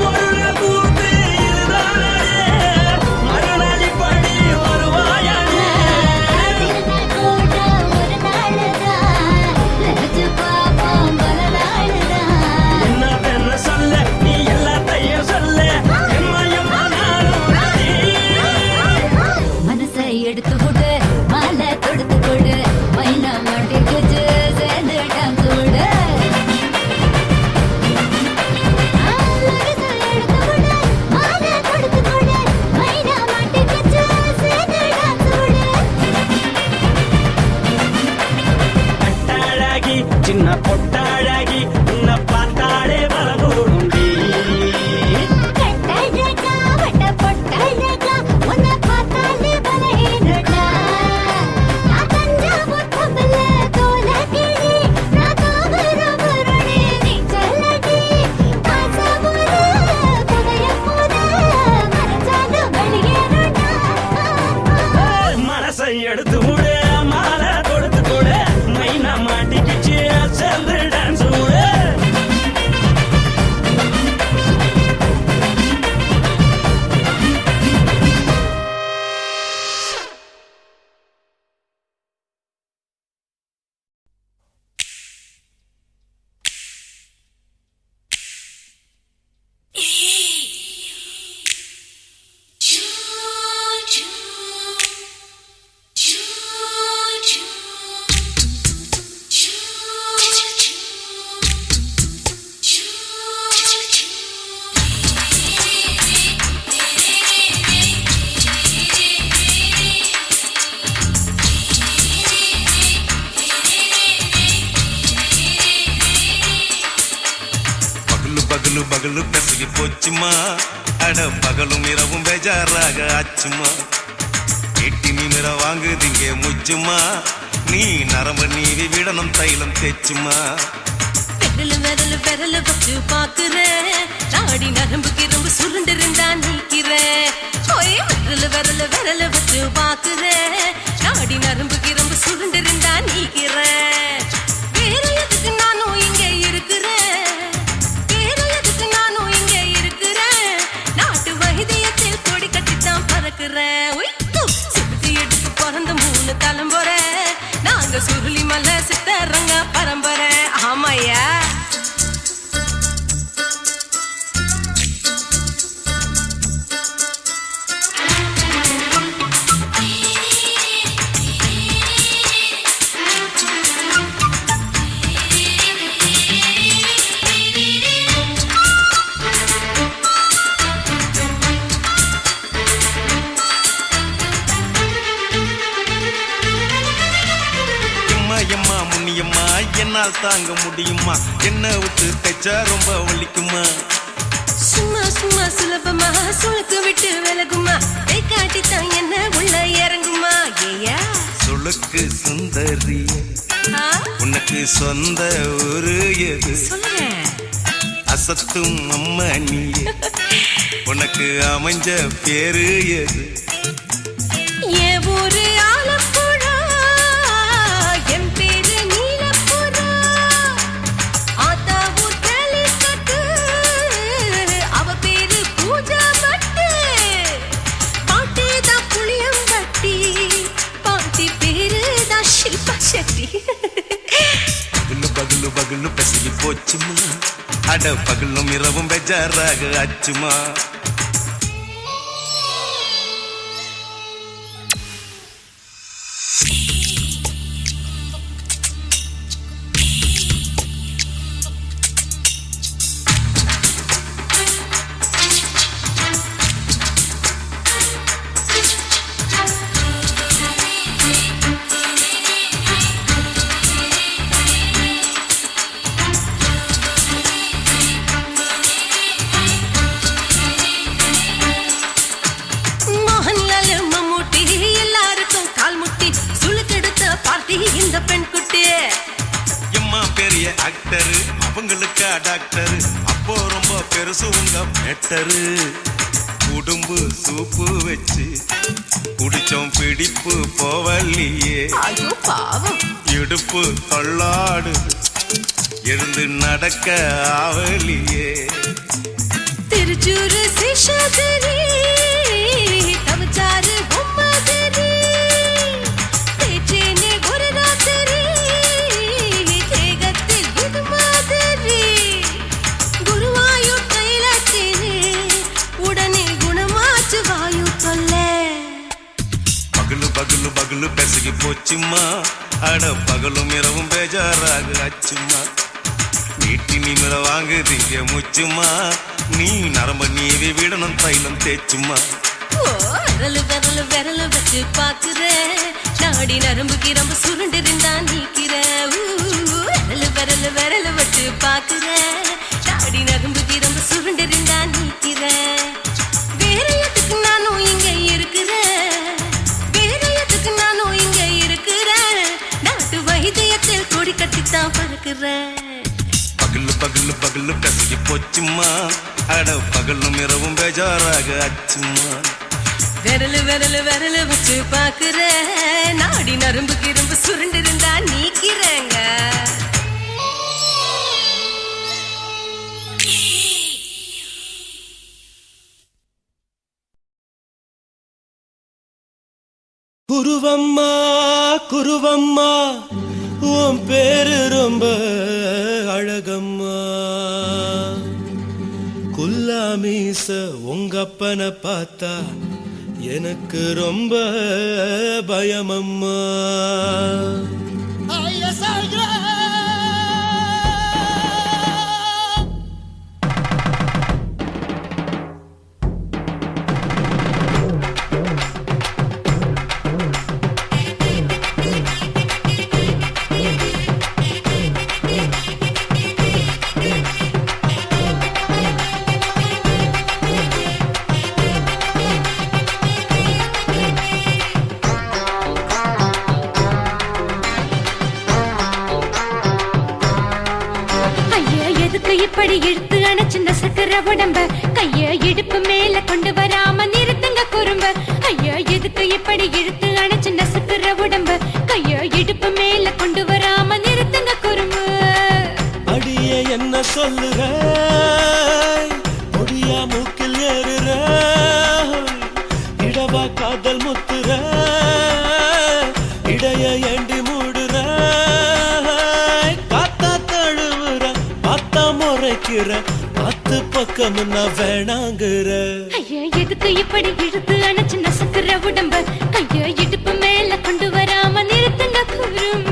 ஒரு பூத்து இதுதானே மறுநாளி படி வருவாயானே திருநாள் கூட ஒரு நாளுதான் நினைச்சு பாப்போம் பல நாளுதான் என்ன சொல்ல நீ எல்லாத்தையும் சொல்ல எம்மா நானும் ராணி. மனசை எடுத்து கொடு மாலை தொடுத்து கொடு மைனா மாட்டிக்குச்சு சேர்ந்து டான்ஸ் விடு மனசை எடுத்து கொடு மாலை தொடுத்து கொடு மைனா மாட்டிக்குச்சு சேர்ந்து டான்ஸ் விடு கட்டாழகி சின்ன பொட்டாழகி உன்னை பார்த்தாலே பலகூடுண்டி கட்டழகா வட்ட பொட்டழகா உன்னை பார்த்தாலே பலஹீனடா நான் தஞ்சாவூர் கப்பல தோல கிளி நான் தாமிரபரணி நீ சொல்லடி காசாவூர் புகைய போத மறைச்சாலும் வெளியேறடா மனசை எடுத்து விடு மாலை கொடுத்து கொடு மைனா மாட்டிக்கிச்சு சேர்ந்து டான்ஸ் விடு பகலு பகலு பெசகி போச்சுமா அட பகலும் இரவும் பேஜாராக ஆச்சுமா எட்டி நிமிர வாங்குதிங்க முச்சுமா நீ நரம்பு நீவி விடணும் தைலம் தேச்சுமா விரல வச்சு பாக்குறேன் நாடி நரம்பு கிரம்பு சுருண்டு இருந்தா நீக்கிறேன் விரல வச்சு பாக்குறேன் நாடி நரம்பு கிரம்பு சுருண்டு இருந்தா நீக்கிறேன் வேற எதுக்கு நானும் இங்க இருக்கிறேன் நாட்டு வைத்தியத்தில் கொடி கட்டித்தான் பறக்குறேன் சுத்தி எடுத்து பிறந்த 3 தலைமுறை நாங்க சுருளி மலை சித்தரங்க பரம்பரை ஆமையா எம்மா முன்னியம்மா என்னால் தாங்க முடியுமா என்ன விட்டு தைச்சா ரொம்ப வலிக்குமா சும்மா சும்மா சுலபமா சுளுக்கு விட்டு விலகுமா கை காட்டித்தான் என்ன உள்ள இறங்குமா ஏயா சுளுக்கு சுந்தரி உனக்கு சொந்த ஊரு எது சொல்றேன் அசத்தும் அம்மா நீ உனக்கு அமைஞ்ச பேரு எது என் ஊரு ஆலப்புழா என் பேரு நீலப்புறா ஆத்தா ஊர் கேலிக்கட்டு அவ பேரு பூஜா பட்டு பாட்டி தான் புளியம்பட்டி பாட்டி பேரு தான் ஷில்பா செட்டி பகலு பகலு பகலு பெசகி போச்சுமா அட பகலும் இரவும் பெஜாராக ஆச்சுமா ஐயா டாக்டர் அப்போ ரொம்ப பெருசு உங்க மேட்டரு உடும்பு சூப்பு வச்சு குடிச்சோம் பிடிப்பு போவல்லையே ஐயோ பாவம் இடுப்பு தள்ளாடு எழுந்து நடக்க ஆவலியே திருச்சூரு சிஷாதிரி தவச்சாரு பொம்மாதிரி தேச்சேனே ஒரு ராத்திரி தேகத்தில் இது மாதிரி குருவாயூர் தைலத்தேனே உடனே குணமாச்சு வாயு தொல்லை பகலு பகலு பகலு பெசகி போச்சுமா அட பகலும் இரவும் பேஜாராக ஆச்சுமா நீட்டி நிமிர வாங்குதீங்க முச்சுமா நீ நரம்ப நீவி விடணும் தைலம் தேச்சுமா ஓ விரலு விரலு விரலு வச்சு பாக்குற நாடி நரம்பு கிரம்பு சுருண்டிருந்தா நீக்கிற விரலு விரலு விரலு வச்சு பாக்குற நாடி நரம்பு கிரம்பு சுருண்டிருந்தா நீக்கிற வேற எதுக்கு நானும் இங்க இருக்கிறேன் வேற எதுக்கு நானும் இங்க இருக்கிறேன் நாட்டு வைத்தியத்தில் கொடி கட்டித்தான் பறக்கிறேன் பகலு பகலு பகலு பெசகி போச்சுமா அட பகலும் இரவும் பேஜாராக ஆச்சுமா விரலு விரலு விரலு வச்சு பாக்குற நாடி நரம்பு கிரும்பு சுருண்டிருந்தா நீக்கிறேங்க குருவம்மா குருவம்மா உன் பேரு ரொம்ப அழகம்மா குல்லாமீச உங்க அப்பனை பார்த்தா எனக்கு ரொம்ப பயமம்மா இப்படி இழுத்து அணைச்சு நசுக்கிற உடம்ப கைய இடுப்பு மேல கொண்டு வராம நிறுத்துங்க குறும்ப ஐயா எதுக்கு இப்படி இழுத்து அணைச்சு நசுக்கிற உடம்ப கைய இடுப்பு மேல கொண்டு வராம நிறுத்துங்க குறும்பு அடியே என்ன சொல்லுற முடியா மூக்கில் ஏறுற இடவா காதல் முத்துற இடைய ஏண்டி மூடுற காத்தா தழுவுற பார்த்தா முறைக்கிற பத்து பக்கம் நான் வேணாங்குற ஐயா எதுக்கு இப்படி இழுத்து அணைச்சு நசுக்கிற உடம்ப கைய இடுப்பு மேல கொண்டு வராம நிறுத்துங்க குறும்ப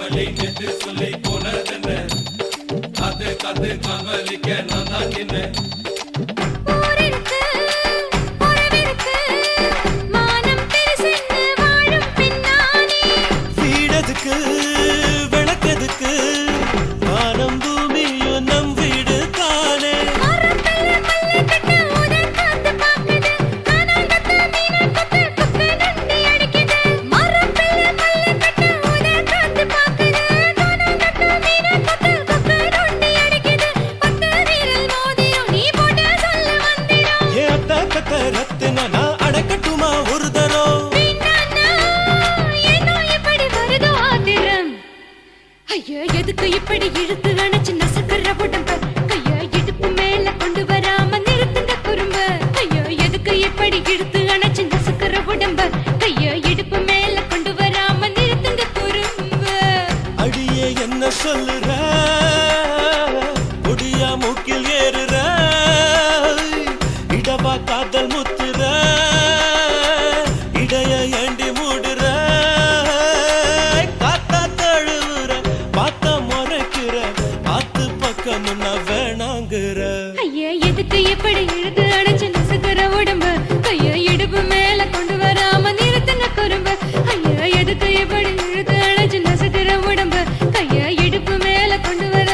அவளை நெத்து சொல்லி போனதென்ன காத்து காத்து காவலிக்க நான் தான் நின்ன ஊரிருக்கு உறவிருக்கு மானம் பெருசென்று வாழும் பெண்ணானே வீடதுக்கு விளக்கதுக்கு வானம் பூமியும் நம் வீடு தானே மரத்துல மல்லி கட்டு உதன் காத்து பாக்குது கானாங்கத்து மீனாங்கத்து குக்கு நண்டி அடிக்குது மரத்துல மல்லி கட்டு உதன் காத்து பாக்குது கானாங்கத்து மீனாங்கத்து குக்கு நண்டி அடிக்குது பத்து வீரல் மோதிரம் நீ போட்டு சொல்ல வந்திடும் ஏ அத்த கத்த ரத்தின நான் அடக்கட்டுமா ஒரு தரம் வீணானா ஏனோ இப்படி வருதோ ஆத்திரம் ஐயோ எதுக்கு இப்படி இழுத்து அணைச்சு நசுக்குற உடம்ப கைய இடுப்பு மேல கொண்டு வராம நிறுத்துங்க குறும்ப ஐயோ எதுக்கு இப்படி இழுத்து அணைச்சு நசுக்குற உடம்ப கைய இடுப்பு மேல கொண்டு வராம நிறுத்துங்க குறும்ப அடியே என்ன சொல்லுற முடியா மூக்கில் ஏறுற இடவா காதல் முத்துற இடைய ஏண்டி மூடுற காத்தா தழுவுற பார்த்த முறைக்கிற பார்த்து பக்கம் நான் வேணாங்குற ஐயா எதுக்கு இப்படி இழுத்து அணைச்சு நசுக்குற உடம்ப கைய இடுப்பு மேல கொண்டு வராம நிறுத்துங்க குறும்ப ஐயா எதுக்கு இப்படி இழுத்து அணைச்சு நசுக்குற உடம்ப கைய இடுப்பு மேல கொண்டு வர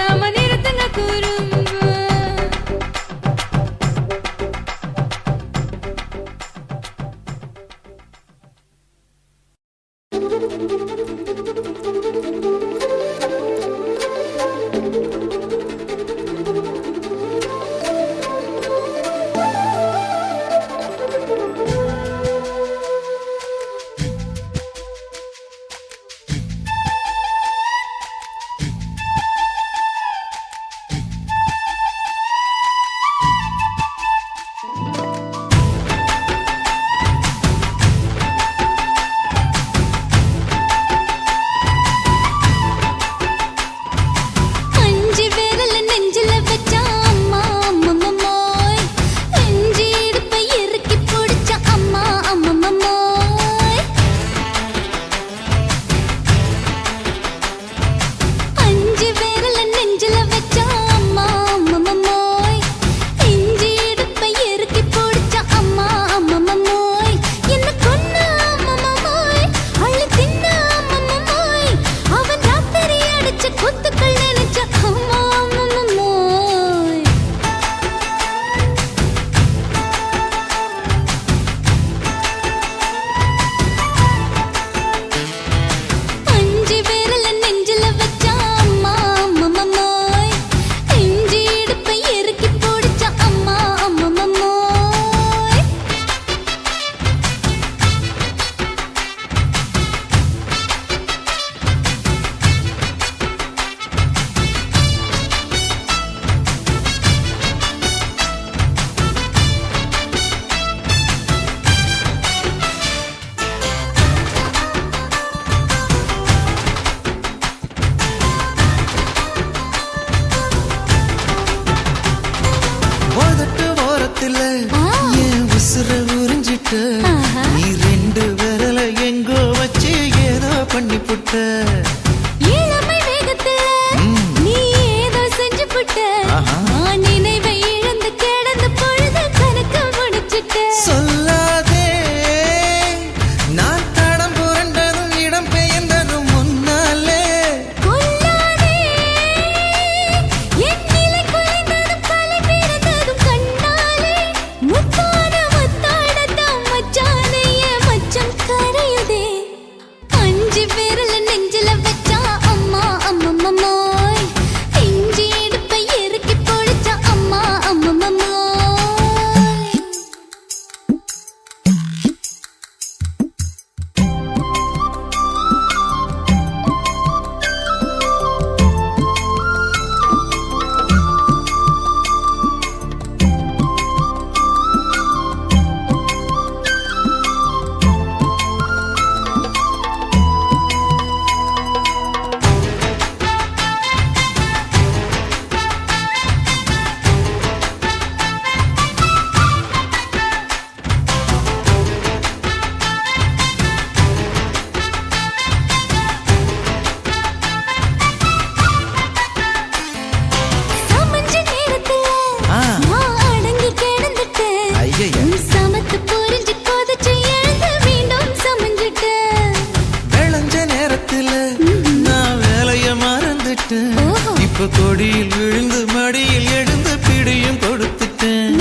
வந்துட்டேன். இப்ப கொடியில் விழுந்து மடியில் எழுந்து பிடியும் கொடுத்துட்டேன்.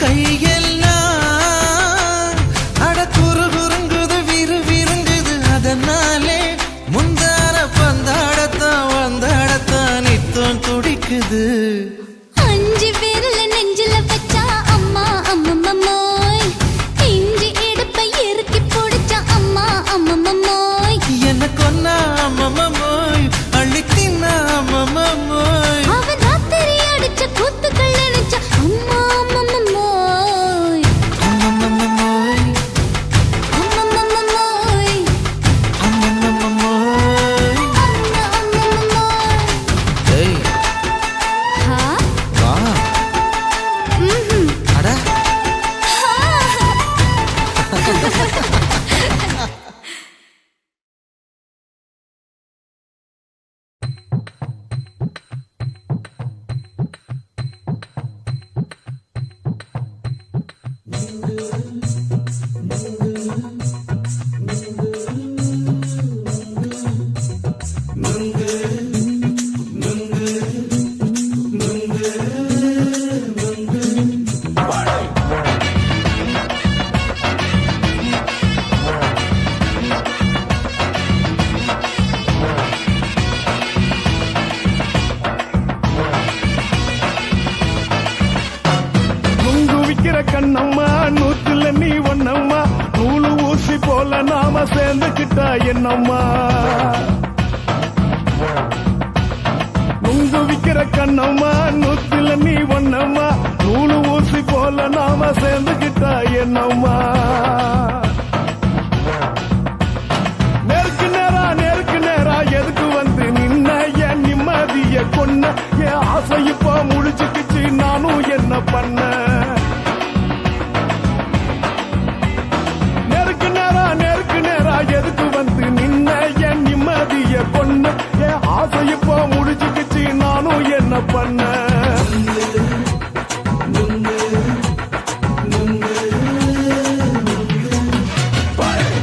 கையெல்லாம் அட குறு குறுங்குது விறு விருங்குது அதனாலே முந்தார பந்தாடத்தான் வந்தாடத்தான் நித்தம் துடிக்குது. அஞ்சு பேர்ல நெஞ்சில வச்சா அம்மா அம்மம்மோய் இஞ்சி இடுப்பை இறுக்கி பிடிச்சா அம்மா அம்மம்மோய் என்ன கொன்னா அம்மம்மோய் அள்ளி தின்னா அம்மம்மோய் அவன் ராத்திரி அடிச்ச கூத்துக்கள் நினைச்ச அம்மா அம்மம்மோய் அம்மம்மோய் அம்மம்மோய் அம்மம்மோய். அம்மா அம்மம்மோய். ஏய் ஹா வா ம்ஹும். அட நுங்கு விக்கிற கண்ணம்மா நூத்துல நீ ஒன்னம்மா நூலு ஊசி போல நாம சேர்ந்துக்கிட்டா என்னம்மா. நுங்கு விக்கிற கண்ணம்மா நூத்துல நீ ஒன்னம்மா நூலு ஊசி போல நாம சேர்ந்துக்கிட்டா என்னம்மா. நேருக்கு நேரா எதுக்கு வந்து நின்ன என் நிம்மதிய கொன்ன என் ஆசை இப்ப முடிச்சுக்கிச்சு நானும் என்ன பண்ண. நேருக்கு நேரா எதுக்கு வந்து நின்ன என் நிம்மதிய கொன்ன என் ஆசை இப்ப முடிச்சுக்கிச்சு நானும் என்ன பண்ண.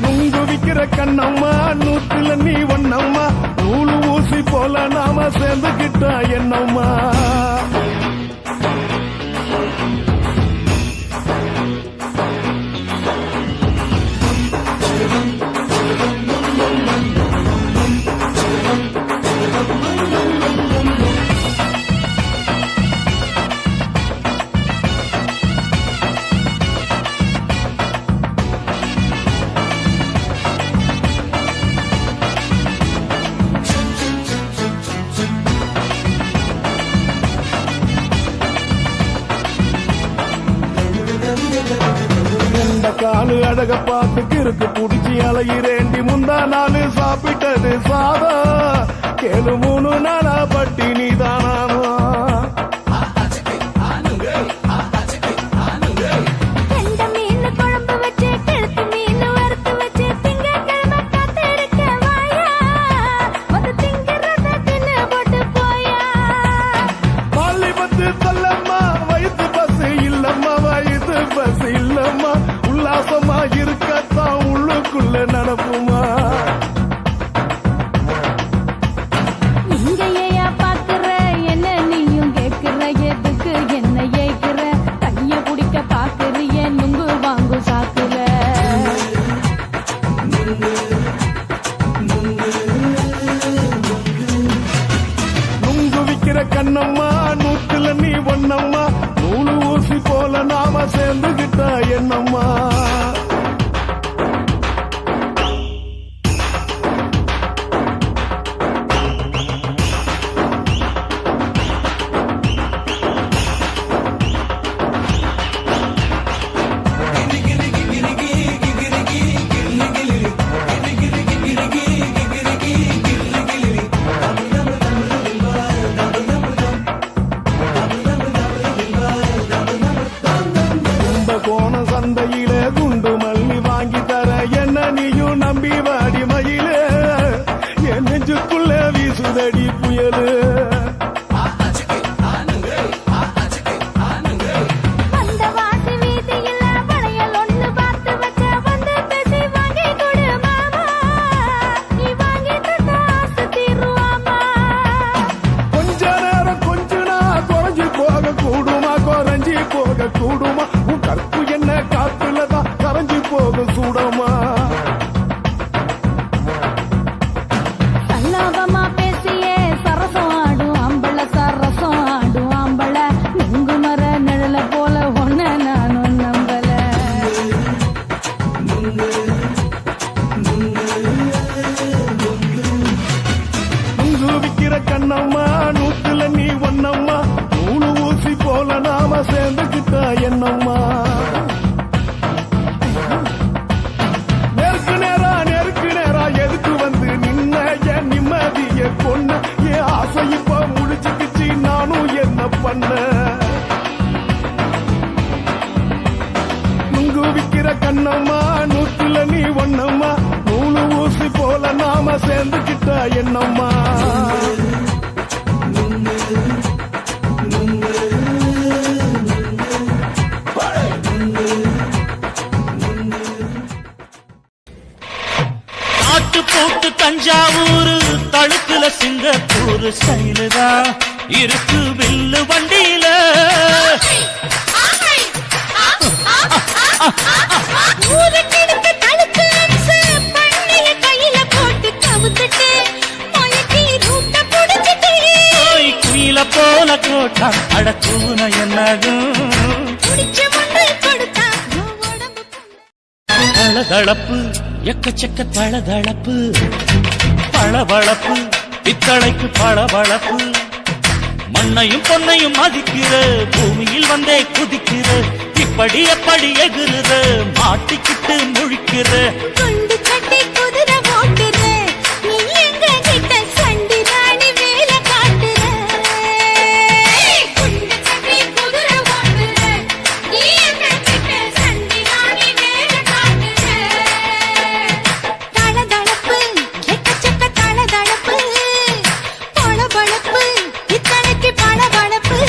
நுங்கு விக்கிற கண்ணம்மா நூத்துல நீ ஒன்னம்மா நூலு ஊசி போல நாம சேர்ந்துக்கிட்டா என்னம்மா. இந்த காலு அழக பார்த்து கிறுக்கு புடிச்சி அலையிறேண்டி முந்தா நாலு சாப்பிட்டது சாதம் கேளு 3 நாளா பட்டினி தானானோ. கெண்ட மீன் குழம்பு வச்சு கெளுத்து மீன் வறுத்து வச்சு திங்கட்கிழமை காத்திருக்க வாயா வந்து திங்கிறத தின்னு போட்டு போயா. பள்ளி பத்து தள்ளம்மா வயிற்று பசு இல்லம்மா வயிற்று பசு இல்லம்மா உல்லாசமா இருக்கத்தான் உள்ளுக்குள்ள நடப்புமா. இங்க ஏயா பாக்குற என்ன நீயும் கேக்குற எதுக்கு என்ன ஏக்குற கைய பிடிக்க பாக்குறிய நுங்கு வாங்கு சாக்குற. நுங்கு விக்கிற கண்ணம்மா நூத்துல நீ ஒன்னம்மா நூலு ஊசி போல நாம சேர்ந்துகிட்டா என்னம்மா. சூடமா சல்லாபமா பேசியே சரசம் ஆடும் அம்பள சரசம் ஆடும் அம்பள நுங்கு மர நிழல போல ஒன்ன நானும் நம்பல நுங்கு விக்கிற கண்ணம்மா நூத்துல நீ ஒன்னம்மா நூலு ஊசி போல நாம சேர்ந்துக்கிட்டா என்னம்மா நெருக்கு நேரா எதுக்கு வந்து நின்ன என் நிம்மதிய கொன்ன என் ஆசை இப்ப முடிச்சுக்கிச்சு நானும் என்ன பண்ண நுங்கு விக்கிற கண்ணம்மா நூத்துல நீ ஒன்னம்மா நூலு ஊசி போல நாம சேர்ந்துக்கிட்டா என்னம்மா ஆட்டு போட்டு தஞ்சாவூர் தழுக்குல சிங்கப்பூர் ஸ்டைலுதா இருக்கு வில்லு வண்டியில ஊருக்கெடுத்து தடுத்து அம்சு பண்ணைய கையில போட்டு கவுத்துட்டு மயக்கி ரூட்ட புடிச்சிட்டு குயில போல கோட்டா அடக்கூன என்னதும் புடிச்ச ஒன்று கொடுத்தா உடம்பு தளதளப்பு எக்கச்சக்க தளதளப்பு பளபளப்பு பித்தளைக்கு பளபளப்பு மண்ணையும் பொன்னையும் மதிக்கிற பூமியில் வந்தே குதிக்கிற இப்படி எப்படி எகுறுற மாட்டிக்கிட்டு முழிக்கிற குண்டு சட்டி குதிரை ஓட்டுற நீ எங்க கிட்ட சண்டி ராணி வேலை காட்டுற குண்டு சட்டி குதிரை ஓட்டுற நீ எங்க கிட்ட சண்டி ராணி வேலை காட்டுற தளதளப்பு எக்கச்சக்க தளதளப்பு பளபளப்பு இத்தனைக்கு பளபளப்பு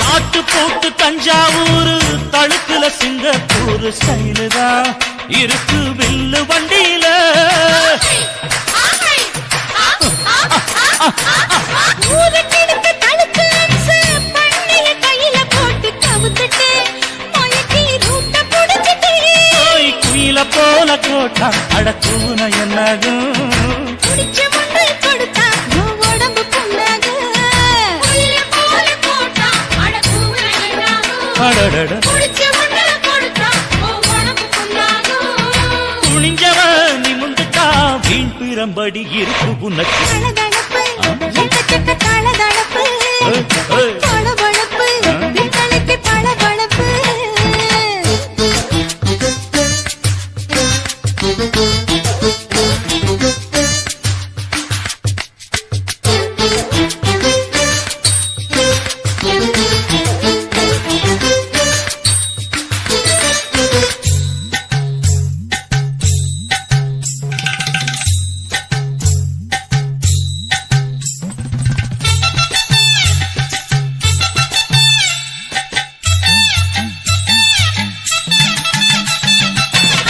ஆட்டு போட்டு தஞ்சாவூர் தழுக்குல சிங்கப்பூர் ஸ்டைலுதா இருக்கு வில்லு வண்டியில ஊருக்கெடுத்து தடுத்து அம்சு பண்ணைய கையில போட்டு கவுத்துட்டு மயக்கி ரூட்ட புடிச்சிட்டு குயில போல கோட்டா அடக்கூன என்னதும் புடிச்ச ஒன்று கொடுத்தா உடம்பு புண்ணாக குயில போல போட்டா அடக்கூற என்னாகும் அடடட புடிச்ச ஒன்று கொடுத்தா உடம்பு புண்ணாகும் துணிஞ்சவ நிமிந்துட்டா வீண் பிறம்படி இருக்கு உனக்கு தளதளப்பு எக்கச்சக்க தளதளப்பு பளபளப்பு இத்தனைக்கு பளபளப்பு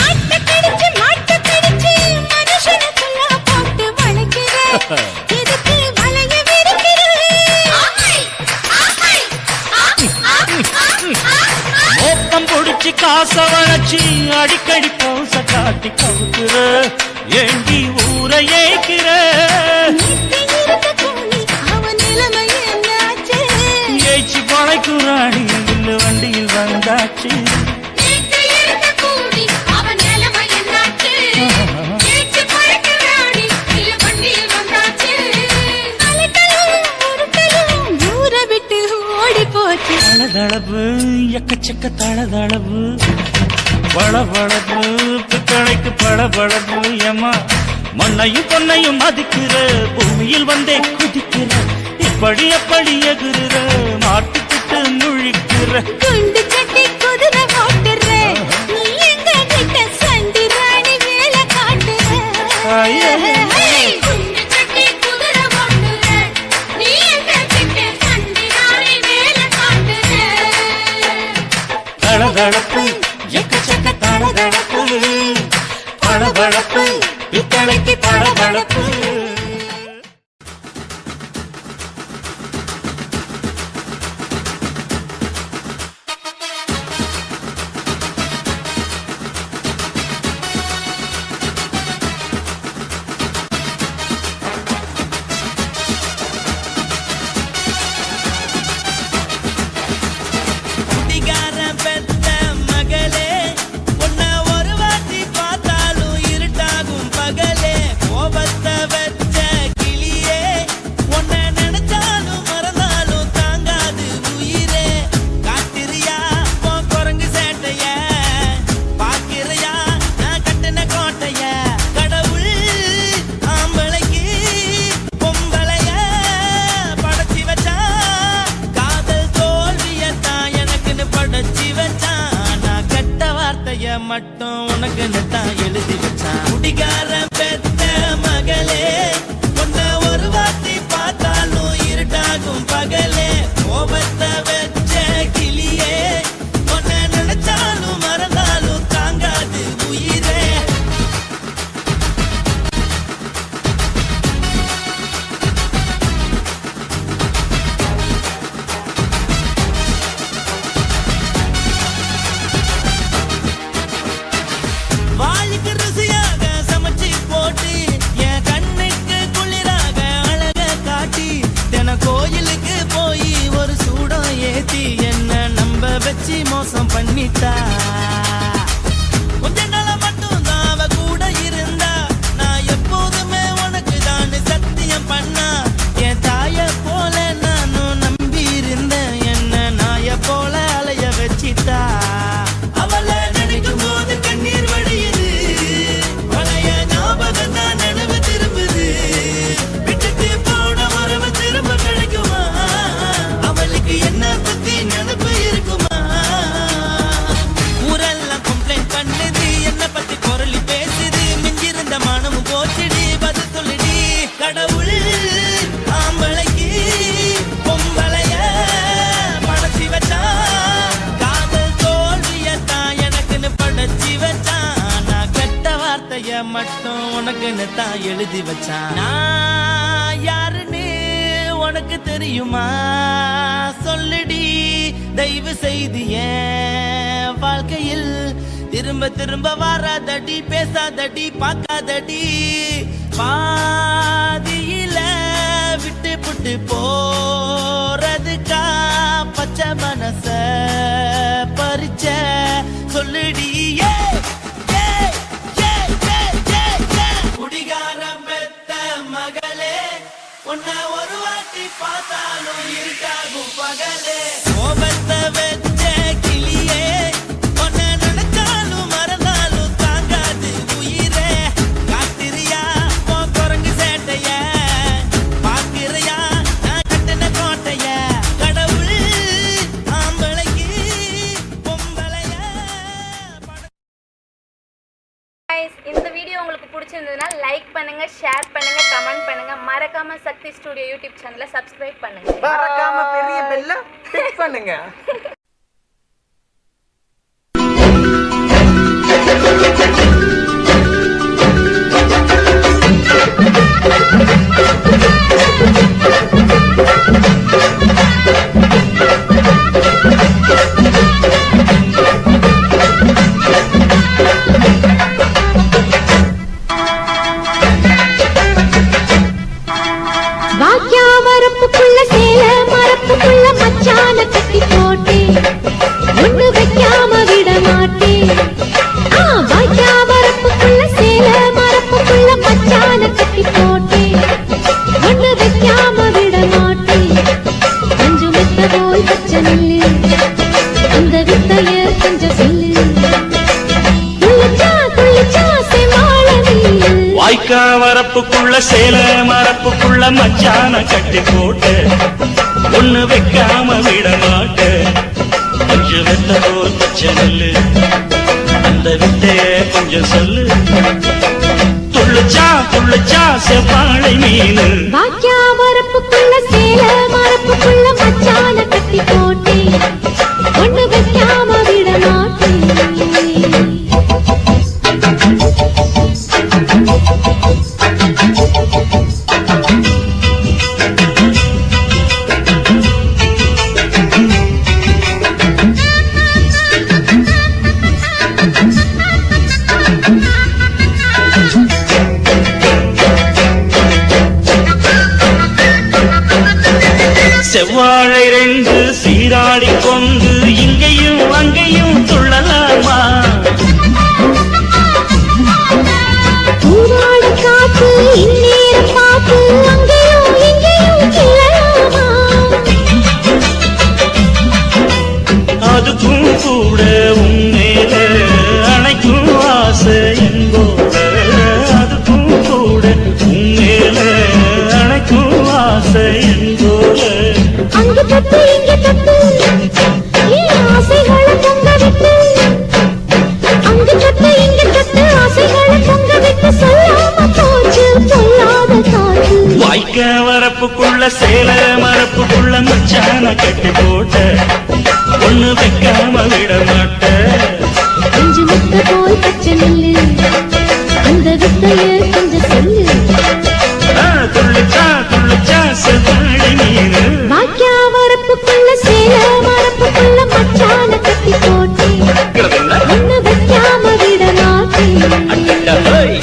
ஆட்டக்கடிச்சு மாட்டக்கடிச்சு மனுஷனுக்குள்ள போட்டு வளைக்கிற இதுக்கு வளைய விரிக்கிற மோப்பம் பொடிச்சு காச வளைச்சு அடிக்கடி போச காட்டி கவுக்குற ஏண்டி ஊரை ஏய்க்கிற அவன் நிலைமை என்னாச்சு ஏய்ச்சி பழைக்குறாடி வில்லு வண்டியில் வந்தாச்சு அவன் நிலைமை என்னாச்சு ஏச்சு பழக்கிறாடி இல்ல வண்டியில் வந்தாச்சு அலட்டலும் ஊரை விட்டு ஓடி போச்சு தளதளவு எக்கச்சக்க தளதளவு பளபளப்பு பித்தளைக்கு பளபளப்பு ஏமா மண்ணையும் பொன்னையும் மதிக்கிற பூமியில் வந்தே குதிக்கிற இப்படி எப்படி எகுறுற மாட்டிக்கிட்டு முழிக்கிற குண்டு சட்டி குதிரை ஓட்டுற நீ எங்க கிட்ட சண்டி ராணி வேலை காட்டுற ஐயே. குண்டு சட்டி குதிரை ஓட்டுற தளதளப்பு எக்கச்சக்க தளதளப்பு பளபளப்பு பித்தளைக்கு பளபளப்பு. மட்டும் உனக்கு தான் எழுதி வச்சான் குடிகார பெத்த மகளே உன்னை ஒரு வாட்டி பார்த்தாலும் இருட்டாகும் பகலே கோபத்தை வச்ச கிளியே உன்னை நினைச்சாலும் மறந்தாலும் தாங்காது உயிரே. வாளிக்கு ருசியாக சமைச்சி போட்டு என் கண்ணுக்கு குளிராக அழக காட்டி தின கோயிலுக்கு போய் ஒரு சூடம் ஏத்தி என்ன நம்ப வச்சு மோசம் பண்ணிட்டா. கொஞ்ச நாள மட்டும் தான் அவ கூட இருந்தா நான் எப்போதுமே உனக்கு தான் சத்தியம் பண்ணா. என் தாய போல நானும் நம்பி இருந்தேன் என்ன நாய போல அலைய வச்சிட்டா. அவளை நினைக்கும் போது கண்ணீர் வடியுது பழைய ஞாபகம் தான் நினைவு திரும்புது. விட்டுட்டு போன உறவு திரும்ப கிடைக்குமா அவளுக்கு என்ன பத்தி நினைப்பு இருக்குமா. ஊரெல்லாம் கம்ப்ளைண்ட் பண்ணுது என்ன பத்தி குரலி பேசுது மிஞ்சிருந்த மனமும் போச்சுடி பதில் சொல்லுடி. கடவுள் ஆம்பளைக்கு பொம்பளைய படைச்சி வச்சா காதல் தோல்வியத்தான் எனக்குன்னு படைச்சி வச்சான். நான் கெட்ட வார்த்தைய மட்டும் உனக்குன்னு தான் எழுதி வச்சான். நான் யாருன்னு உனக்கு தெரியுமா சொல்லுடி தயவு செய்து என் வாழ்க்கையில் திரும்ப திரும்ப வராதடி பேசாதடி பார்க்காதடி. பாதியில விட்டு புட்டு போறதுக்கா பச்சை மனச பறிச்ச சொல்லுடி. குடிகாரம் பெத்த மகளே உன்னை ஒரு வாட்டி பார்த்தாலும் இருக்காகும் பகலே கோபத்தை வச்ச கிளியே உன்னை நினைச்சாலும் மறந்தாலும் தாங்காது உயிரே. காத்திரியா உன் குரங்கு சேட்டைய பாக்கிறியா நான் கட்டின கோட்டைய. கடவுள் ஆம்பளைக்கு பொம்பளைய இந்த வீடியோ உங்களுக்கு பிடிச்சிருந்ததுன்னா லைக் பண்ணுங்க, ஷேர் பண்ணுங்க, கமெண்ட் பண்ணுங்க. மறக்காம சக்தி ஸ்டுடியோ யூடியூப் சேனலை சப்ஸ்கிரைப் பண்ணுங்க. மறக்காம பெரிய பெல்ல கிளிக் பண்ணுங்க. வாக்கியா வரப்புக்குள்ள சேல மரப்புக்குள்ள மச்சான கட்டி போட்டேன் ஒண்ணு வைக்காம விட மாட்டேன். வாக்கியா வரப்புக்குள்ள சேல மரப்புக்குள்ள மச்சான கட்டி போட்டேன் ஒண்ணு வைக்காம விட மாட்டேன். கொஞ்சம் வித்த போல் பச்சை நெல்லு அந்த வித்தைய கொஞ்சம் சொல்லு துள்ளிச்சா துள்ளிச்சா செமாள நீலு. வாய்க்கா வரப்புக்குள்ள சேல மரப்புக்குள்ள மச்சான கட்டி போட்டு ஒண்ணு வைக்காம விட மாட்ட. கொஞ்சம் வெத்த போல் பச்சை நெல்லு அந்த வித்தைய கொஞ்சம் சொல்லு துள்ளுச்சா துள்ளுச்சா செவ்வாழை மீனு. வாக்கியா வரப்புக்குள்ள சேல மரப்புக்குள்ள மச்சான கட்டி போட்டேன் ஒண்ணு வைக்காம விட மாட்டேன். செவ்வாழை ரெண்டு சீராடி கொண்டு இங்கேயும் அங்கேயும் துள்ளலாமா ஊராடு காத்து இந்நேரம் பார்த்து அங்கேயும் இங்கேயும் கிளலாமா அதுக்கும் கூட உன்மேல அணைக்கும் ஆசை என்போட அதுக்கும் கூட உன்மேல அணைக்கும் ஆசை என்போட அங்கு தட்டு இங்க தட்டு என் ஆசைகளை பொங்க விட்டு அங்கு தட்டு இங்க தட்டு ஆசைகளை பொங்க விட்டு சொல்லாம போச்சு சொல்லாத காற்று வாய்க்க வரப்புக்குள்ள சேல மரப்புக்குள்ள மச்சான கட்டி போட்ட ஒண்ணு வைக்காம விட மாட்ட கொஞ்சம் முத்த போல் பச்சை நெல்லு அந்த வித்தைய கொஞ்சம் சொல்லு துள்ளிச்சா செவ்வாழை மீனு வாக்கியா வரப்புக்குள்ள சேல மரப்புக்குள்ள மச்சான கட்டி போட்டேன் ஒண்ணு வைக்காம விட மாட்டேன்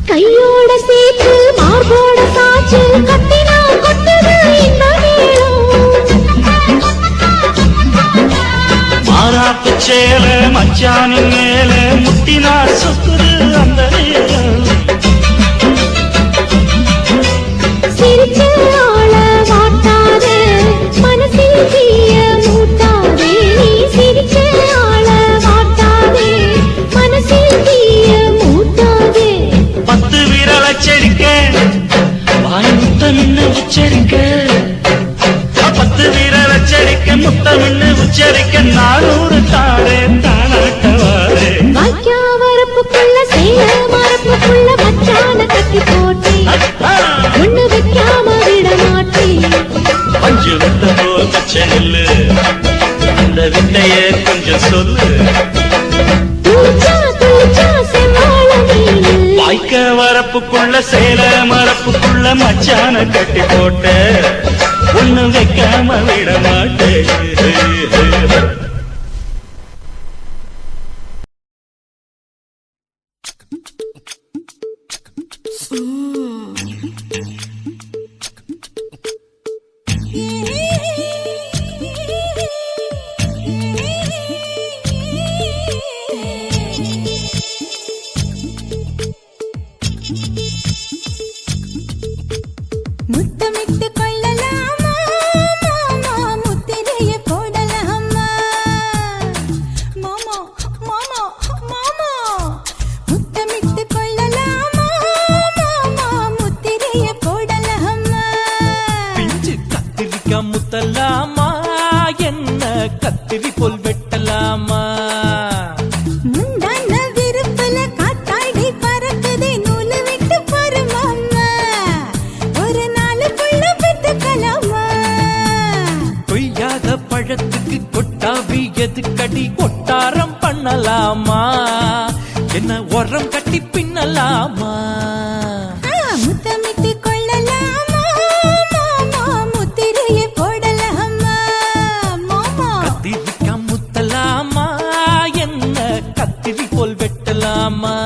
கையோட சேர்த்து மார்போட சாச்சு கட்டினா கொட்டுது இந்த மாறாப்பு சேல மச்சானின் மேல முட்டினா சுத்துது அந்த நேரம் சிரிச்ச ஆள வாட்டாதே மனசில் தீய மூட்டாதே நீ சிரிச்ச ஆள வாட்டாதே மனசில் தீய மூட்டாதே 10 விரல் அச்சரிக்க வாய் முத்தமின்னு உச்சரிக்க 10 விரல் அச்சரிக்க முத்தமின்னு உச்சரிக்க 400 தாரே தானாட்டவாரே வாய்க்கா வரப்புக்குள்ள சேல மரப்புக்குள்ள மச்சான கட்டி போட்டேன் ஒண்ணு வைக்காம விட மாட்டேன் பஞ்சு விட்ட போல் பச்சை நெல்லு அந்த வித்தைய கொஞ்சம் சொல்லு துளிச்சா செவ்வாழ மீனு வாய்க்க வரப்புக்குள்ள சேல மரப்புக்குள்ள மச்சான கட்டி போட்ட ஒண்ணு வைக்காம விட மாட்டேன் முத்தமிட்டு கொள்ளலாமா மாமா முத்திரைய போடலாமா மாமா மாமா மாமா முத்தமிட்டு கொள்ளலாமா மாமா முத்திரைய போடலாமா பிஞ்சு கத்திரிக்கா முத்தலாமா என்ன கத்திரி போல் வெட்டலாமா முந்தான விருப்பல காத்தாடி பறக்குதே நூலு விட்டு பாரு மாமா ஒரு நாளுக்குள்ள பெத்துக்கலாமா கொய்யாத பழத்துக்கு கொட்டாவி எதுக்கடி கொட்டாரம் பண்ணலாமா என்ன உரம் கட்டி பின்னலாமா முத்தமிட்டு கொள்ளலாமா மாமா முத்திரைய போடலாமா மாமா கத்திரிக்கா முத்தலாமா என்ன கத்திரி போல் வெட்டலாமா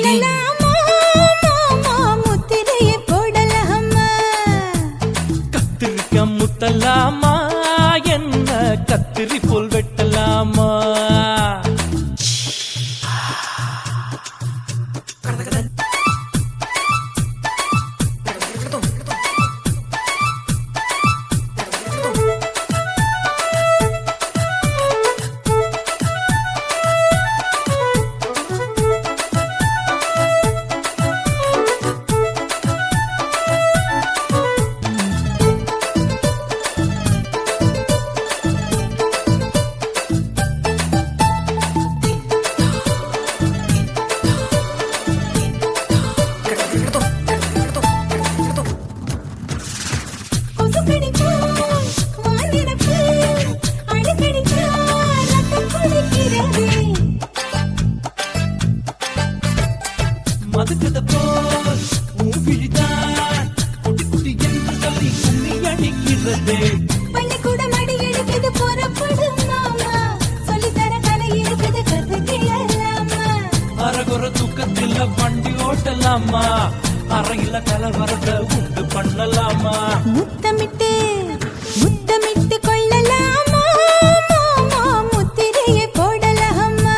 கொள்ளலாமா மாமா முத்திரையை போடலாமா கத்திரிக்க முத்தலாமா என்ன கத்திரி போல் வெட்டலாமா மதுக்கத போல் ஊவிழிதான் குட்டி குட்டி என்று சொல்லி கும்மி அடிக்கிறது பள்ளிக்கூட மடி எடுக்குது புறப்படும் மாமா சொல்லித்தர கலை இருக்குது கத்துக்கலாமா அரகுற தூக்கத்தில் வண்டி ஓட்டலாமா அறையில கலவரத்தை உண்டு பண்ணலாமா முத்தமிட்டு முத்தமிட்டு கொள்ளலாமா மாமா முத்திரையை போடலாமா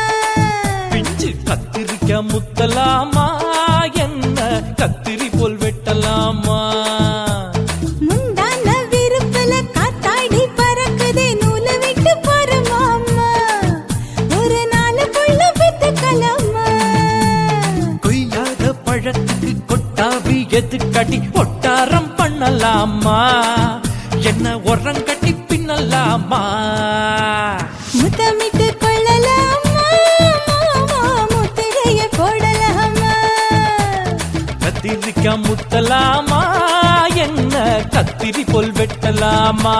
பிஞ்சு கத்திரிக்க முத்தலாமா என்ன கத்திரி போல் வெட்டலாமா முந்தான விருப்பல காத்தாடி பறக்குதே நூல விட்டு போற மாமா ஒரு நாள் புள்ள பெத்துக்கலாமா கொய்யாத பழத்துக்கு கொட்டாவி எதுக்கடி ஒட்டாரம் பண்ணலாமா என்ன உரங்கட்டி பின்னலாமா முத்தமிட்டு கொள்ளலாமா மாமா முத்திரையை போடலாமா கத்திரிக்க முத்தலாமா என்ன கத்திரி போல் வெட்டலாமா